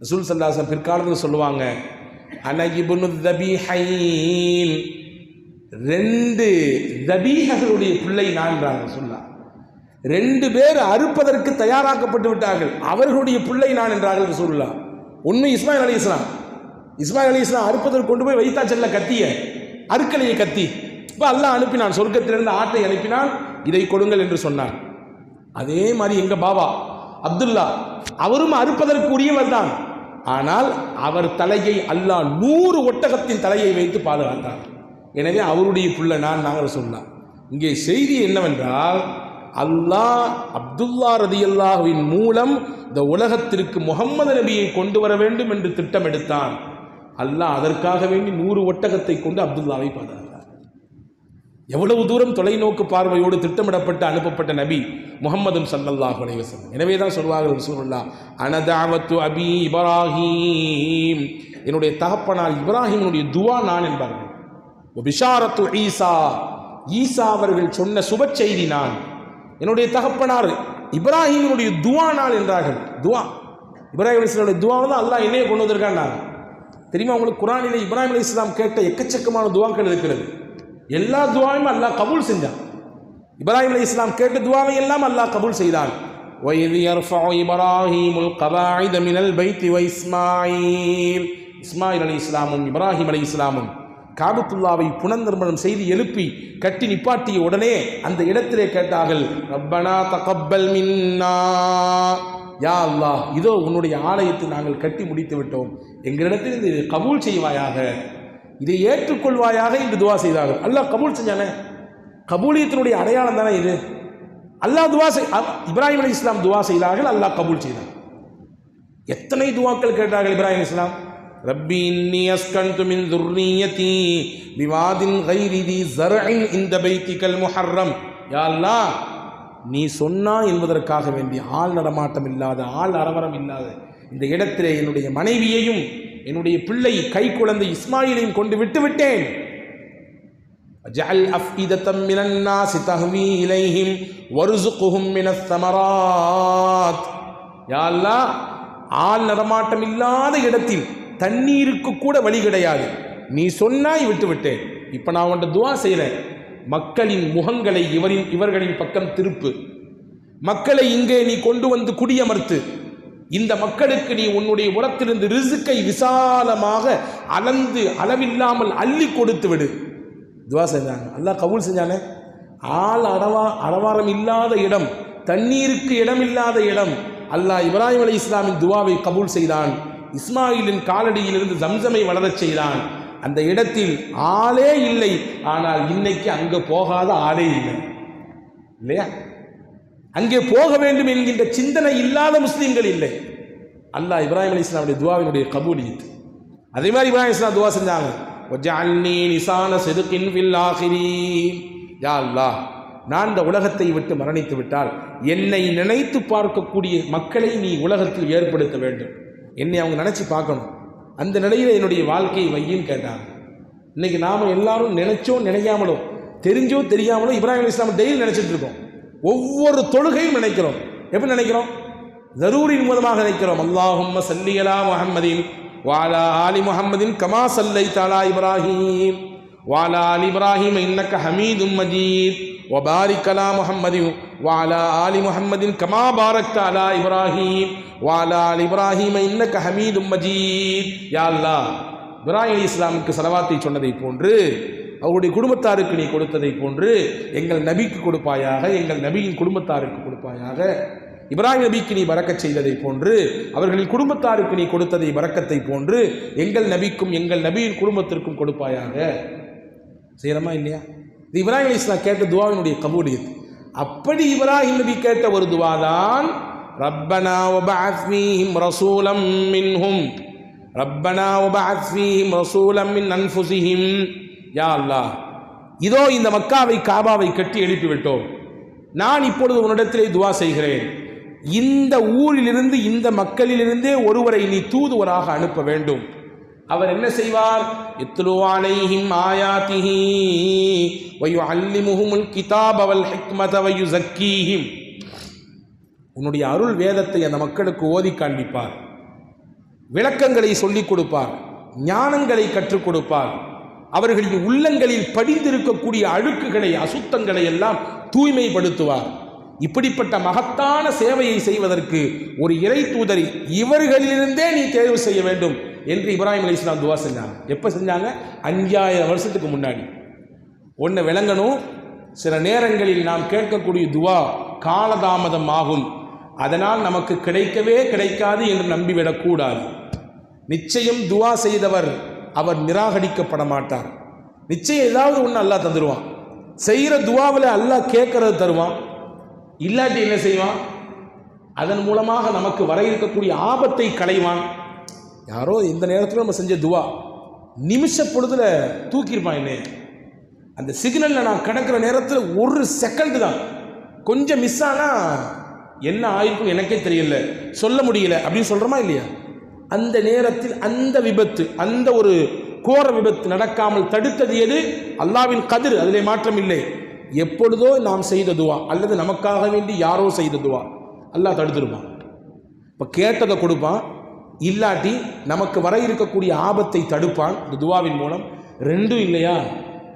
ரசூல் ஸல்லல்லாஹு அலைஹி வஸல்லம் பிற்காலத்தில் சொல்லுவாங்க, அன இப்னு தபீஹைன், 2 தபீஹகளுடைய பிள்ளை நான் சொல்லலாம். 2 பேர் அறுப்பதற்கு தயாராக்கப்பட்டு விட்டார்கள், அவர்களுடைய பிள்ளை நான் என்றார்கள் ரசூலுல்லாஹ். ஒன்று இஸ்மாயில் அலைஹிஸ்ஸலாம். இஸ்மாயில் அலைஹிஸ்ஸலாம் அறுப்பதற்கு கொண்டு போய் வைத்தா செல்ல கத்திய அறுக்கலையை கத்தி. இப்போ அல்லாஹ் அனுப்பினான், சொர்க்கத்திலிருந்து ஆட்டை அனுப்பினான், இதை கொடுங்கள் என்று சொன்னான். அதே மாதிரி எங்க பாபா அப்துல்லா, அவரும் அறுப்பதற்கு உரியவர் தான். ஆனால் அவர் தலையை அல்லாஹ் 100 ஒட்டகத்தின் தலையை வைத்து பாதுகாத்தார். எனவே அவருடைய பிள்ளை நாங்கள் சொல்லலாம். இங்கே செய்தி என்னவென்றால், அல்லாஹ் அப்துல்லா ரலியல்லாஹுவின் மூலம் இந்த உலகத்திற்கு முகம்மது நபியை கொண்டு வர வேண்டும் என்று திட்டம் எடுத்தான். அல்லாஹ் அதற்காக வேண்டி 100 ஒட்டகத்தை கொண்டு அப்துல்லாவை பாதுகாத்தார். எவ்வளவு தூரம் தொலைநோக்கு பார்வையோடு திட்டமிடப்பட்டு அனுப்பப்பட்ட நபி முஹம்மது ஸல்லல்லாஹு அலைஹி வஸல்லம். எனவே தான் சொல்வார்கள் ரசூலுல்லாஹ், அனதாவத்து அபி இப்ராஹீம், என்னுடைய தகப்பனார் இப்ராஹிமினுடைய துவா நான் என்பார்கள். பிஷாரத்து ஈசா, ஈசா அவர்கள் சொன்ன சுப செய்தி நான். என்னுடைய தகப்பனார் இப்ராஹிமினுடைய துவா நான் என்றார்கள். துவா இப்ராஹிம் அலைஹிஸ்ஸலாமுடைய துவாவை தான் அல்லாஹ் என்னையே கொண்டு வந்திருக்கான். தெரியுமா உங்களுக்கு, குர்ஆனிலே இப்ராஹிம் அலைஹிஸ்ஸலாம் கேட்ட எக்கச்சக்கமான துவாக்கள் இருக்கிறது. எல்லா துவாவையும் அல்லாஹ் கபூல் செஞ்சான். இப்ராஹிம் அலைஹிஸ்ஸலாம் கேட்ட துவாவை எல்லாம் அல்லாஹ் கபூல் செய்தான். வஇத் யர்ஃபஉ இப்ராஹீமுல் கவாயித மினல் பைத்தி வ இஸ்மாயில், இஸ்மாயில் அலைஹிஸ்ஸலாமும் இப்ராஹிம் அலைஹிஸ்ஸலாமும் காபத்துல்லாவை புனர்நிர்மாணம் செய்து எழுப்பி கட்டி நிப்பாட்டிய உடனே அந்த இடத்திலே கேட்டார்கள், ரப்பனா தகப்பல் மின்னா, யா அல்லாஹ், இதோ உன்னுடைய ஆலயத்தை நாங்கள் கட்டி முடித்து விட்டோம், எங்களிடத்தில் இது கபூல் செய்வாயாக, இதை ஏற்றுக்கொள்வாயாக என்று துவா செய்தார்கள். அல்லாஹ் கபூல் செஞ்சானே, கபூலியத்தினுடைய அடையாளம் தானே இது. அல்லாஹ் துவா இப்ராஹிம் அலைஹிஸ்ஸலாம் துவா செய்தார்கள், அல்லாஹ் கபூல் செய்தார். எத்தனை துவாக்கள் கேட்டார்கள் இப்ராஹிம் அலைஹிஸ்ஸலாம். ரப்பி இன்னி அஸ்கன்து மின் ذُرِّيَّتِي பிவாதின் கைரி தி ஸர்இன் இன்த பைத்திகல் முஹர்ரம், யா அல்லாஹ், நீ சொன்னா என்பதற்காக வேண்டிய ஆள் நடமாட்டம் இல்லாத, ஆள் அரவரம் இல்லாத இந்த இடத்திலே என்னுடைய மனைவியையும் என்னுடைய பிள்ளை கை குழந்தை இஸ்மாயிலையும் கொண்டு விட்டு விட்டேன். அஜஅல் அஃபிதத்தம் மினன் நாஸி தஹ்வி இலைஹிம் வர்ஸுக்ஹும் மினஸ் ஸமராத், யா அல்லாஹ், ஆள் நடமாட்டம் இல்லாத இடத்தில் தண்ணீருக்கு கூட வழி கிடையாது, நீ சொன்னாய் விட்டு விட்டேன். இப்ப நான் உன்ட துவா செய்றேன், மக்களின் முகங்களை இவர்களின் பக்கம் திருப்பு, மக்களை இங்கே நீ கொண்டு வந்து குடியமர்த்து, இந்த மக்களுக்கு நீ உன்னுடைய உரத்திலிருந்து ரிஸ்கை விசாலமாக அளந்து அளவில்லாமல் அள்ளி கொடுத்து விடு. துவா செஞ்சாங்க, அல்லாஹ் கபூல் செஞ்சானே. ஆள் அடவாரம் இல்லாத இடம், தண்ணீருக்கு இடம் இல்லாத இடம், அல்லாஹ் இப்ராஹிம் அலைஹிஸ்ஸலாமின் துவாவை கபூல் செய்தான். இஸ்மாயிலின் காலடியிலிருந்து ஜம்சமை வளரச் செய்தான். அந்த இடத்தில் ஆளே இல்லை, ஆனால் இன்னைக்கு அங்கே போகாத ஆளே இல்லை இல்லையா? அங்கே போக வேண்டும் என்கின்ற சிந்தனை இல்லாத முஸ்லீம்கள் இல்லை. அல்லாஹ் இப்ராஹிம் அலைஹிஸ்ஸலாமுடைய துவாவினுடைய கபூலியத். அதே மாதிரி இப்ராஹிம் அலைஹிஸ்ஸலாம் துவா செஞ்சாங்க, வஜஅல்னி லிசான சித்கின் ஃபில் ஆகிரீன், யா அல்லாஹ், நான் இந்த உலகத்தை விட்டு மரணித்து விட்டால் என்னை நினைத்து பார்க்கக்கூடிய மக்களை நீ உலகத்தில் ஏற்படுத்த வேண்டும், என்னை அவங்க நினைச்சு பார்க்கணும், அந்த நிலையில் என்னுடைய வாழ்க்கையை வையின்னு கேட்டாங்க. இன்னைக்கு நாம எல்லாரும் நினைச்சோ நினைக்காமலோ, தெரிஞ்சோ தெரியாமலோ இப்ராஹிம் அலைஹிஸ்ஸலாம் டெய்லி நினைச்சிட்டு இருக்கோம். ஒவ்வொரு தொழுகையும் நினைக்கிறோம். எப்படி நினைக்கிறோம்? ஜரூரின் மூலமாக நினைக்கிறோம். அல்லாஹும்ம ஸல்லி அலா முஹம்மதின் வ அலா ஆலி முஹம்மதின் கமா ஸல்லைத அலா இப்ராஹீம் வ அலா ஆலி இப்ராஹீம் இன்னக ஹமீதும் மஜீத் வ பாரிக் அலா முஹம்மதின் வ அலா ஆலி முஹம்மதின் கமா பாரக்த அலா இப்ராஹீம் வ அலா ஆலி இப்ராஹீம் இன்னக ஹமீதும் மஜீத். யா அல்லாஹ், இப்ராஹிம் அலைஹிஸ்ஸலாமுக்கு ஸலவாத்தை சொன்னதை போன்று, அவருடைய குடும்பத்தாருக்கு நீ கொடுத்ததை போன்று எங்கள் நபிக்கு கொடுப்பாயாக, எங்கள் நபியின் குடும்பத்தாருக்கு கொடுப்பாயாக. இப்ராஹிம் நபிக்கு நீ பரக்கச் செய்ததை போன்று, அவர்களின் குடும்பத்தாருக்கு நீ கொடுத்ததை பரக்கத்தை போன்று எங்கள் நபிக்கும் எங்கள் நபியின் குடும்பத்திற்கும் கொடுப்பாயாக. செய்யறமா இல்லையா? இது இப்ராஹிம் அலைஹிஸ்ஸலாம் கேட்ட துவாவினுடைய கபூலியத். அப்படி இப்ராஹிம் நபி கேட்ட ஒரு துவாதான், ரப்பனா வபஅத் ஃபீஹிம் ரசூலம் மின்ஹும், ரப்பனா வபஅத் ஃபீஹிம் ரசூலம் மின் அன்ஃபுஸிஹிம், யா அல்லாஹ், இதோ இந்த மக்காவை காபாவை கட்டி எழுப்பிவிட்டோம், நான் இப்பொழுது உன்னிடத்திலே துவா செய்கிறேன், இந்த ஊரிலிருந்து இந்த மக்களிலிருந்தே ஒருவரை நீ தூதுவராக அனுப்ப வேண்டும். அவர் என்ன செய்வார்? இத்லு அலைஹிம் ஆயாத்திஹி வ யுஅல்லிமுஹுமுல் கிதாப வல் ஹிக்மத வ யுஸக்கீஹிம். உன்னுடைய அருள் வேதத்தை அந்த மக்களுக்கு ஓதி காண்பிப்பார், விளக்கங்களை சொல்லிக் கொடுப்பார், ஞானங்களை கற்றுக் கொடுப்பார், அவர்களின் உள்ளங்களில் படிந்திருக்கக்கூடிய அழுக்குகளை அசுத்தங்களை எல்லாம் தூய்மைப்படுத்துவார். இப்படிப்பட்ட மகத்தான சேவையை செய்வதற்கு ஒரு இறை தூதரை இவர்களிலிருந்தே நீ தேர்வு செய்ய வேண்டும் என்று இப்ராஹிம் அலைஹிஸ்ஸலாம் துவா செஞ்சாங்க. எப்போ செஞ்சாங்க? 5000 வருஷத்துக்கு முன்னாடி. ஒன்று விளங்கணும், சில நேரங்களில் நாம் கேட்கக்கூடிய துவா காலதாமதம் ஆகும், அதனால் நமக்கு கிடைக்கவே கிடைக்காது என்று நம்பிவிடக்கூடாது. நிச்சயம் துவா செய்தவர் அவர் நிராகரிக்கப்பட மாட்டார். நிச்சயம் ஏதாவது ஒன்று அல்லாஹ் தந்துடுவான். செய்கிற துவாவில் அல்லாஹ் கேட்கறது தருவான், இல்லாட்டி என்ன செய்வான்? அதன் மூலமாக நமக்கு வர இருக்கக்கூடிய ஆபத்தை களைவான். யாரோ இந்த நேரத்தில் நம்ம செஞ்ச துவா நிமிஷ பொழுதுல தூக்கியிருப்பான். என்ன அந்த சிக்னலில் நான் கிடக்கிற நேரத்தில் ஒரு செகண்ட் தான் கொஞ்சம் மிஸ் ஆனால் என்ன ஆயிருக்கும் எனக்கே தெரியல, சொல்ல முடியல அப்படின்னு சொல்கிறோமா இல்லையா? அந்த நேரத்தில் அந்த விபத்து, அந்த ஒரு கோர விபத்து நடக்காமல் தடுத்தது எது? அல்லாவின் கதிர், அதிலே மாற்றம் இல்லை. எப்பொழுதோ நாம் செய்த துவா அல்லது நமக்காக வேண்டி யாரோ செய்த துவா அல்லாஹ் தடுத்திருப்பான். இப்போ கேட்டதை கொடுப்பான், இல்லாட்டி நமக்கு வர இருக்கக்கூடிய ஆபத்தை தடுப்பான் இந்த துவாவின் மூலம். ரெண்டும் இல்லையா,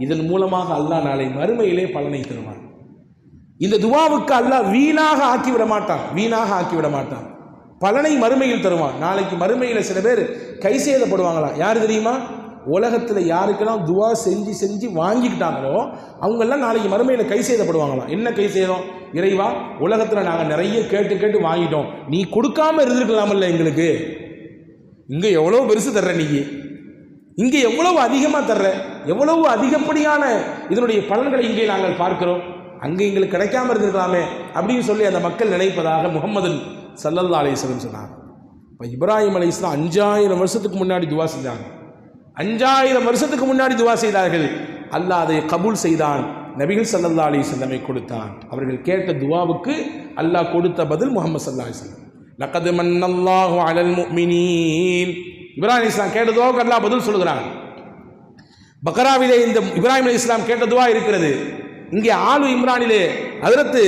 இதன் மூலமாக அல்லாஹ் நாளை மறுமையிலே பலனை தருவான். இந்த துவாவுக்கு அல்லாஹ் வீணாக ஆக்கிவிட மாட்டான், பலனை மறுமையில் தருவான். நாளைக்கு மறுமையில் சில பேர் கை சேதப்படுவாங்களா? யார் தெரியுமா? உலகத்தில் யாருக்கெல்லாம் துவா செஞ்சு செஞ்சு வாங்கிக்கிட்டாங்களோ அவங்கெல்லாம் நாளைக்கு மறுமையில் கை சேதப்படுவாங்களாம். என்ன கை சேதம்? இறைவா, உலகத்தில் நாங்கள் நிறைய கேட்டு கேட்டு வாங்கிட்டோம், நீ கொடுக்காம இருந்திருக்கலாமல்ல எங்களுக்கு. இங்கே எவ்வளோ பெருசு தர்ற, நீ இங்கே எவ்வளவு அதிகமாக தர்ற, எவ்வளவு அதிகப்படியான இதனுடைய பலன்களை இங்கே நாங்கள் பார்க்கிறோம், அங்கே எங்களுக்கு கிடைக்காம இருந்திருக்கலாமே அப்படின்னு சொல்லி அந்த மக்கள் நினைப்பதாக முஹம்மது ஸல்லல்லாஹு அலைஹி வஸல்லம் சொன்னாங்க. இப்போ இப்ராஹிம் அலைஹிஸ்ஸலாம் 5000 வருஷத்துக்கு முன்னாடி துவா செஞ்சாங்க. 5000 வருஷத்துக்கு முன்னாடி துவா செய்தார்கள். அல்லாஹ் அதை கபூல் செய்தான், நபிகள் ஸல்லல்லாஹு அலைஹி வஸல்லமை கொடுத்தான். அவர்கள் கேட்ட துவாவுக்கு அல்லாஹ் கொடுத்த பதில் முஹம்மது ஸல்லல்லாஹு அலைஹி வஸல்லம். லக்கத் மன்னல்லாஹு அலல் முஃமினீன். இப்ராஹிம் அலைஹிஸ்ஸலாம் கேட்ட துவாவுக்கு அல்லாஹ் பதில் சொல்கிறான். பக்ராவிலே இந்த இப்ராஹிம் அலைஹிஸ்ஸலாம் கேட்ட துவா இருக்கிறது. இங்கே ஆலு இம்ரானிலே ஹஜ்ரத்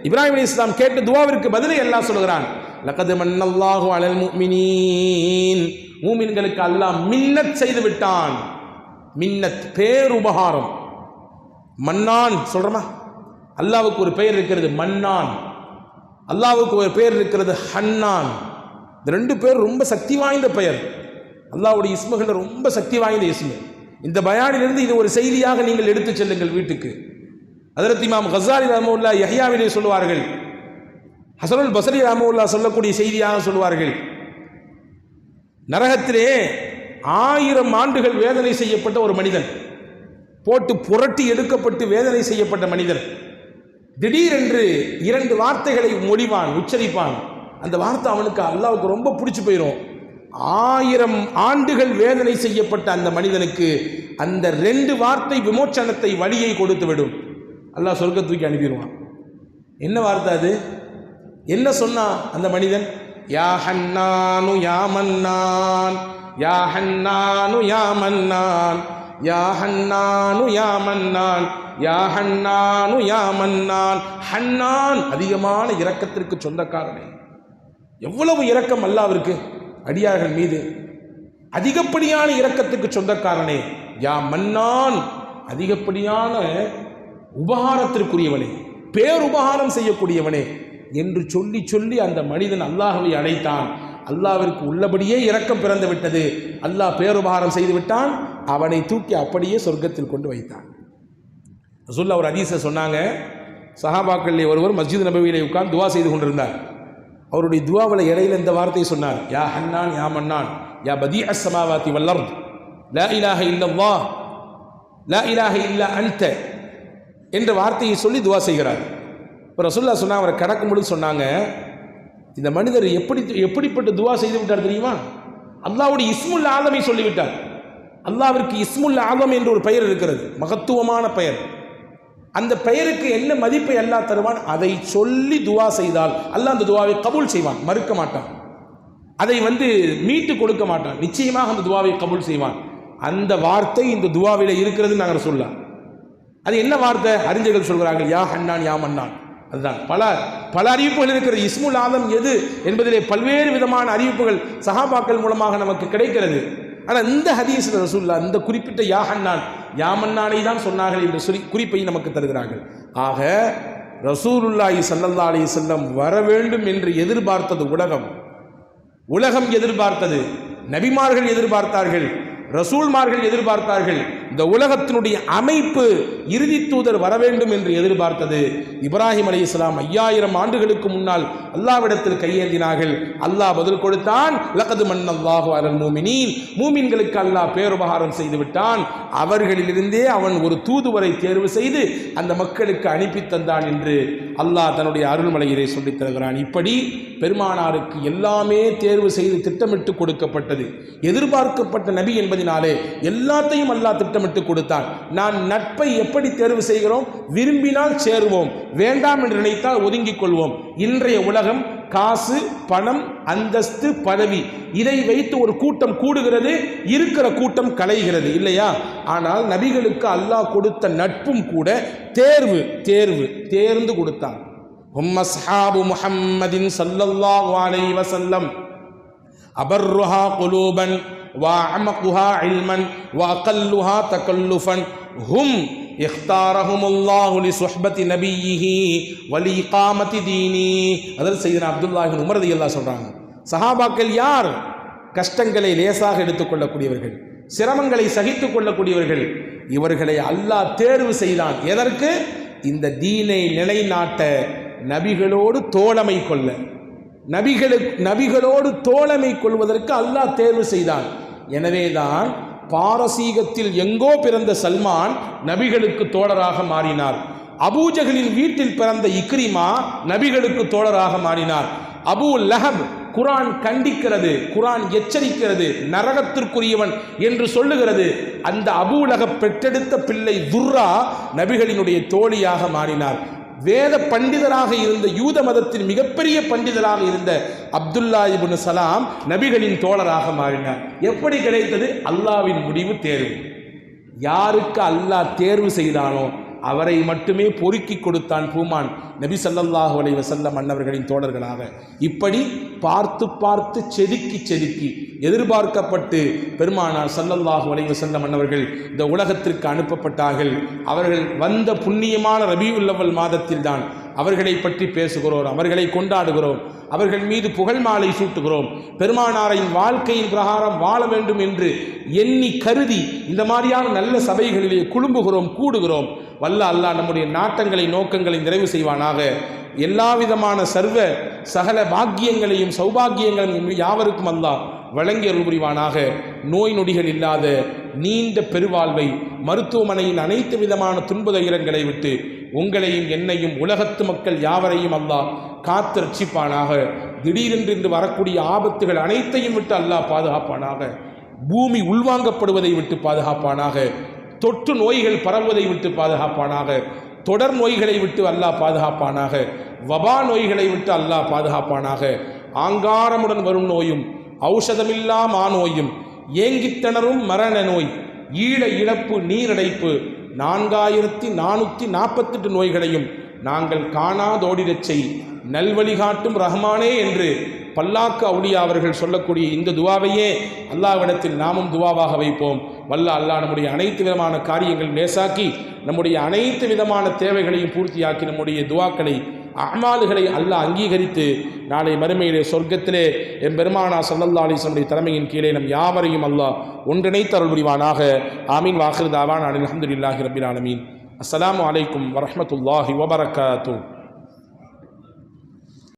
இப்ராஹிம் அலைஹிஸ்ஸலாம் கேட்ட துவாவிற்கு பதிலை அல்லாஹ் சொல்கிறான். லக்கத் மன்னல்லாஹு அலல் முஃமினீன். மூமின்களுக்கு அல்லாஹ் மின்னத் செய்து விட்டான். மின்னத் பேருபகாரம். மன்னான் சொல்றமா, அல்லாஹ்வுக்கு ஒரு பெயர் இருக்கிறது மன்னான், அல்லாஹ்வுக்கு ஒரு பெயர் இருக்கிறது ஹன்னான். இந்த ரெண்டு பேர் ரொம்ப சக்தி வாய்ந்த பெயர். அல்லாஹ்வுடைய இஸ்முகள் ரொம்ப சக்தி வாய்ந்த இஸ்மு. இந்த பயானிலிருந்து இது ஒரு செய்தியாக நீங்கள் எடுத்து செல்லுங்கள் வீட்டுக்கு. ஹஜ்ரத் இமாம் கஸாலி ரஹ்மத்துல்லாஹி யஹ்யாவிலே சொல்லுவார்கள், ஹஸனுல் பஸ்ரி ரஹ்மத்துல்லாஹி சொல்லக்கூடிய செய்தியாக சொல்லுவார்கள், நரகத்திலே 1000 ஆண்டுகள் வேதனை செய்யப்பட்ட ஒரு மனிதன், போட்டு புரட்டி எடுக்கப்பட்டு வேதனை செய்யப்பட்ட மனிதன் திடீரென்று 2 வார்த்தைகளை மொழிவான், உச்சரிப்பான். அந்த வார்த்தை அவனுக்கு அல்லாஹ்வுக்கு ரொம்ப பிடிச்சு போயிடும். 1000 ஆண்டுகள் வேதனை செய்யப்பட்ட அந்த மனிதனுக்கு அந்த 2 வார்த்தை விமோச்சனத்தை, வழியை கொடுத்து விடும். அல்லாஹ் சொர்க்கத்துக்கு அனுப்பிடுவான். என்ன வார்த்தை அது? என்ன சொன்னா அந்த மனிதன்? யா ஹன்னானு யா மன்னான், யா ஹன்னானு யா மன்னான், யா ஹன்னானு யா மன்னான், யா ஹன்னானு யா மன்னான். ஹன்னான் அதிகமான இரக்கத்திற்கு சொந்தக்காரனே. எவ்வளவு இரக்கம் அல்லாஹ்விற்கு அடியார்கள் மீது, அதிகப்படியான இரக்கத்துக்கு சொந்தக்காரனே. யா மன்னான் அதிகப்படியான உபகாரத்திற்குரியவனே, பேருபகாரம் செய்யக்கூடியவனே என்று சொல்லி சொல்லி அந்த மனிதன் அல்லாஹ்வை அழைத்தான். அல்லாஹ்விற்கு உள்ளபடியே இரக்கம் பிறந்து விட்டது. அல்லாஹ் பேருபகாரம் செய்து விட்டான். அவனை தூக்கி அப்படியே சொர்க்கத்தில் கொண்டு வைத்தான். ரசூலுல்லாஹ் ஒரு ஹதீஸை சொன்னாங்க. சஹாபாக்களிலே ஒருவர் மஸ்ஜித் நபவியிலே உட்கார்ந்து துவா செய்து கொண்டிருந்தார். அவருடைய துவாவில் இடையில இந்த வார்த்தையை சொன்னார், யா ஹன்னான் யா மன்னான் யா பதீஅஸ் ஸமாவாத்தி வல் அர்த் லா இலாஹ இல்லல்லாஹ் லா இலாஹ இல்லா அன்த என்ற வார்த்தையை சொல்லி துவா செய்கிறார். இப்போ ரசூலுல்லாஹ் சொன்னாங்க, அவரை கடக்கும்பொழுது சொன்னாங்க, இந்த மனிதர் எப்படிப்பட்ட துவா செய்து விட்டார் தெரியுமா? அல்லாஹ்வுடைய இஸ்முல் ஆலமை சொல்லிவிட்டார். அல்லாஹ்விற்கு இஸ்முல் ஆலம் என்ற ஒரு பெயர் இருக்கிறது, மகத்துவமான பெயர். அந்த பெயருக்கு என்ன மதிப்பை அல்லாஹ் தருவான்? அதை சொல்லி துவா செய்தால் அல்லாஹ் அந்த துவாவை கபூல் செய்வான், மறுக்க மாட்டான். அதை மீட்டு கொடுக்க மாட்டான். நிச்சயமாக அந்த துவாவை கபூல் செய்வான். அந்த வார்த்தை இந்த துவாவில இருக்கிறது நாங்கள் சொல்லலாம். அது என்ன வார்த்தை? அறிஞர்கள் சொல்கிறார்கள், யா ஹன்னான் யா மன்னான். அதுதான் பல அறிவிப்புகள் இருக்கிறது. இஸ்முல் ஆலம் எது என்பதிலே பல்வேறு விதமான அறிவிப்புகள் சஹாபாக்கள் மூலமாக நமக்கு கிடைக்கிறது. ஆனால் இந்த ஹதீஸ் ரசூலுல்லாஹ் இந்த குறிப்பிட்ட யா ஹன்னான் யா மன்னானை தான் சொன்னார்கள் என்ற குறிப்பை நமக்கு தருகிறார்கள். ஆக ரசூலுல்லாஹி ஸல்லல்லாஹு அலைஹி வஸல்லம் வர வேண்டும் என்று எதிர்பார்த்தது உலகம் எதிர்பார்த்தது, நபிமார்கள் எதிர்பார்த்தார்கள், ரசூல்மார்கள் எதிர்பார்த்தார்கள். இந்த உலகத்தினுடைய அமைப்பு இறுதி தூதர் வர வேண்டும் என்று எதிர்பார்த்தது. இப்ராஹிம் அலைஹிஸ்ஸலாம் 5000 ஆண்டுகளுக்கு முன்னால் அல்லாஹ்விடத்தில் கையேந்தினார்கள். அல்லாஹ் பதில் கொடுத்தான், லகது மன்னல்லாஹு அலல் மூமினீன். மூமின்களுக்கு அல்லாஹ் பேருபகாரம் செய்து விட்டான். அவர்களிலிருந்தே அவன் ஒரு தூதுவரை தேர்வு செய்து அந்த மக்களுக்கு அனுப்பி தந்தான் என்று அல்லாஹ் தன்னுடைய அருள்மலையிலே சொல்லித் தருகிறான். இப்படி பெருமானாருக்கு எல்லாமே தேர்வு செய்து திட்டமிட்டு கொடுக்கப்பட்டது. எதிர்பார்க்கப்பட்ட நபி என்பதினாலே எல்லாத்தையும் அல்லாஹ் திட்டமிட்டு கொடுத்தான். நான் நட்பை எப்படி தேர்வு செய்கிறோம்? விரும்பினால் சேருவோம், வேண்டாம் என்று நினைத்தால் ஒதுங்கிக் கொள்வோம். இன்றைய உலகம் காசு, பணம், அந்தஸ்து, பதவி, இதை வைத்து ஒரு கூட்டம் கூடுகிறது, இருக்கிற கூட்டம் கலைகிறது, இல்லையா? ஆனால் நபிகளுக்கு அல்லாஹ் கொடுத்த நட்பும் கூட தேர்ந்து கொடுத்தான். ஹும் அஸ்ஹாபு முஹம்மதின் ஸல்லல்லாஹு அலைஹி வஸல்லம் அபர்ருஹா குலூபன் வஅமகுஹா இல்மன் வஅகல்லுஹா தகல்லுஃபன் ஹும் இக்தாரஹுமுல்லாஹு லிசுஹ்பதி நபியிஹி வலிகாமதி தீனி. அதில் சையதுனா அப்துல்லாஹ் இப்னு உமர் ரலியல்லாஹு சொல்றாங்க, சஹாபாக்கள் யார்? கஷ்டங்களை லேசாக எடுத்துக்கொள்ளக்கூடியவர்கள், சிரமங்களை சகித்துக் கொள்ளக்கூடியவர்கள். இவர்களை அல்லாஹ் தேர்வு செய்தான். எதற்கு? இந்த தீனை நிலைநாட்ட, நபிகளோடு தோழமை கொள்ள, நபிகளோடு தோழமை கொள்வதற்கு அல்லாஹ் தேர்வு செய்தான். எனவேதான் பாரசீகத்தில் எங்கோ பிறந்த சல்மான் நபிகளுக்கு தோழராக மாறினார். அபூஜஹலின் வீட்டில் பிறந்த இக்ரிமா நபிகளுக்கு தோழராக மாறினார். அபூ லஹப் குர்ஆன் கண்டிக்கிறது, குர்ஆன் எச்சரிக்கிறது, நரகத்திற்குரியவன் என்று சொல்லுகிறது. அந்த அபூ லஹப் பெற்றெடுத்த பிள்ளை துர்ரா நபிகளினுடைய தோழியாக மாறினார். வேத பண்டிதராக இருந்த, யூத மதத்தின் மிகப்பெரிய பண்டிதராக இருந்த அப்துல்லா இப்னு சலாம் நபிகளின் தோழராக மாறினார். எப்படி கிடைத்தது? அல்லாஹ்வின் முடிவு, தேர்வு. யாருக்கு அல்லாஹ் தேர்வு செய்தானோ அவரை மட்டுமே பொறுக்கி கொடுத்தான் பூமான் நபி ஸல்லல்லாஹு அலைஹி வஸல்லம் அன்னவர்களின் தோழர்களாக. இப்படி பார்த்து செதுக்கி எதிர்பார்க்கப்பட்டு பெருமானார் ஸல்லல்லாஹு அலைஹி வஸல்லம் அன்னவர்கள் இந்த உலகத்திற்கு அனுப்பப்பட்டார்கள். அவர்கள் வந்த புண்ணியமான ரபீஉல் அவ்வல் மாதத்தில் தான் அவர்களை பற்றி பேசுகிறோம், அவர்களை கொண்டாடுகிறோம், அவர்கள் மீது புகழ் மாலை சூட்டுகிறோம். பெருமானாரின் வாழ்க்கையின் பிரகாரம் வாழ வேண்டும் என்று எண்ணி கருதி இந்த மாதிரியான நல்ல சபைகளிலே குழும்புகிறோம், கூடுகிறோம். வல்ல அல்லாஹ் நம்முடைய நாட்டங்களை, நோக்கங்களை நிறைவு செய்வானாக. எல்லா விதமான சகல பாக்கியங்களையும் சௌபாகியங்களையும் யாவருக்கும் அல்லாஹ் வழங்கி அருள் புரிவானாக. நோய் நொடிகள் இல்லாத நீண்ட பெருவாழ்வை, மருத்துவமனையின் அனைத்து விதமான துன்பதுயரங்களை விட்டு உங்களையும் என்னையும் உலகத்து மக்கள் யாவரையும் அல்லாஹ் காத்து ரட்சிப்பானாக. திடீரென்று இன்று வரக்கூடிய ஆபத்துகள் அனைத்தையும் விட்டு அல்லாஹ் பாதுகாப்பானாக. பூமி உள்வாங்கப்படுவதை விட்டு பாதுகாப்பானாக. தொற்று நோய்கள் பரவுவதை விட்டு பாதுகாப்பானாக. தொடர் நோய்களை விட்டு அல்லாஹ் பாதுகாப்பானாக. வபா நோய்களை விட்டு அல்லாஹ் பாதுகாப்பானாக. ஆங்காரமுடன் வரும் நோயும், ஔஷதமில்லா மாநோயும், ஏங்கித்திணறும் மரண நோய், ஈழ இழப்பு, நீரடைப்பு, 4448 நோய்களையும் நாங்கள் காணாதோடிடச் செய், நல்வழிகாட்டும் ரஹ்மானே என்று பல்லாக்கு அவுலியா அவர்கள் சொல்லக்கூடிய இந்த துவாவையே அல்லாஹ்விடத்தில் நாமும் துவாவாக வைப்போம். வல்ல அல்லாஹ் நம்முடைய அனைத்து விதமான காரியங்கள் லேசாக்கி, நம்முடைய அனைத்து விதமான தேவைகளையும் பூர்த்தியாக்கி, நம்முடைய துவாக்களை, அமால்களை அல்லாஹ் அங்கீகரித்து நாளை மறுமையிலே சொர்க்கத்திலே எம்பெருமானா ஸல்லல்லாஹு அலைஹி வஸல்லம் தலைமையின் கீழே நம் யாவரையும் அல்லாஹ் ஒன்றிணைத்து அருள் புரிவானாக. ஆமீன். வாஹிர் தாவானா அல்ஹம்துலில்லாஹி ரப்பில் ஆலமீன். அஸ்ஸலாமு அலைக்கும் வரஹ்மத்துல்லாஹி வபரகாத்துஹு.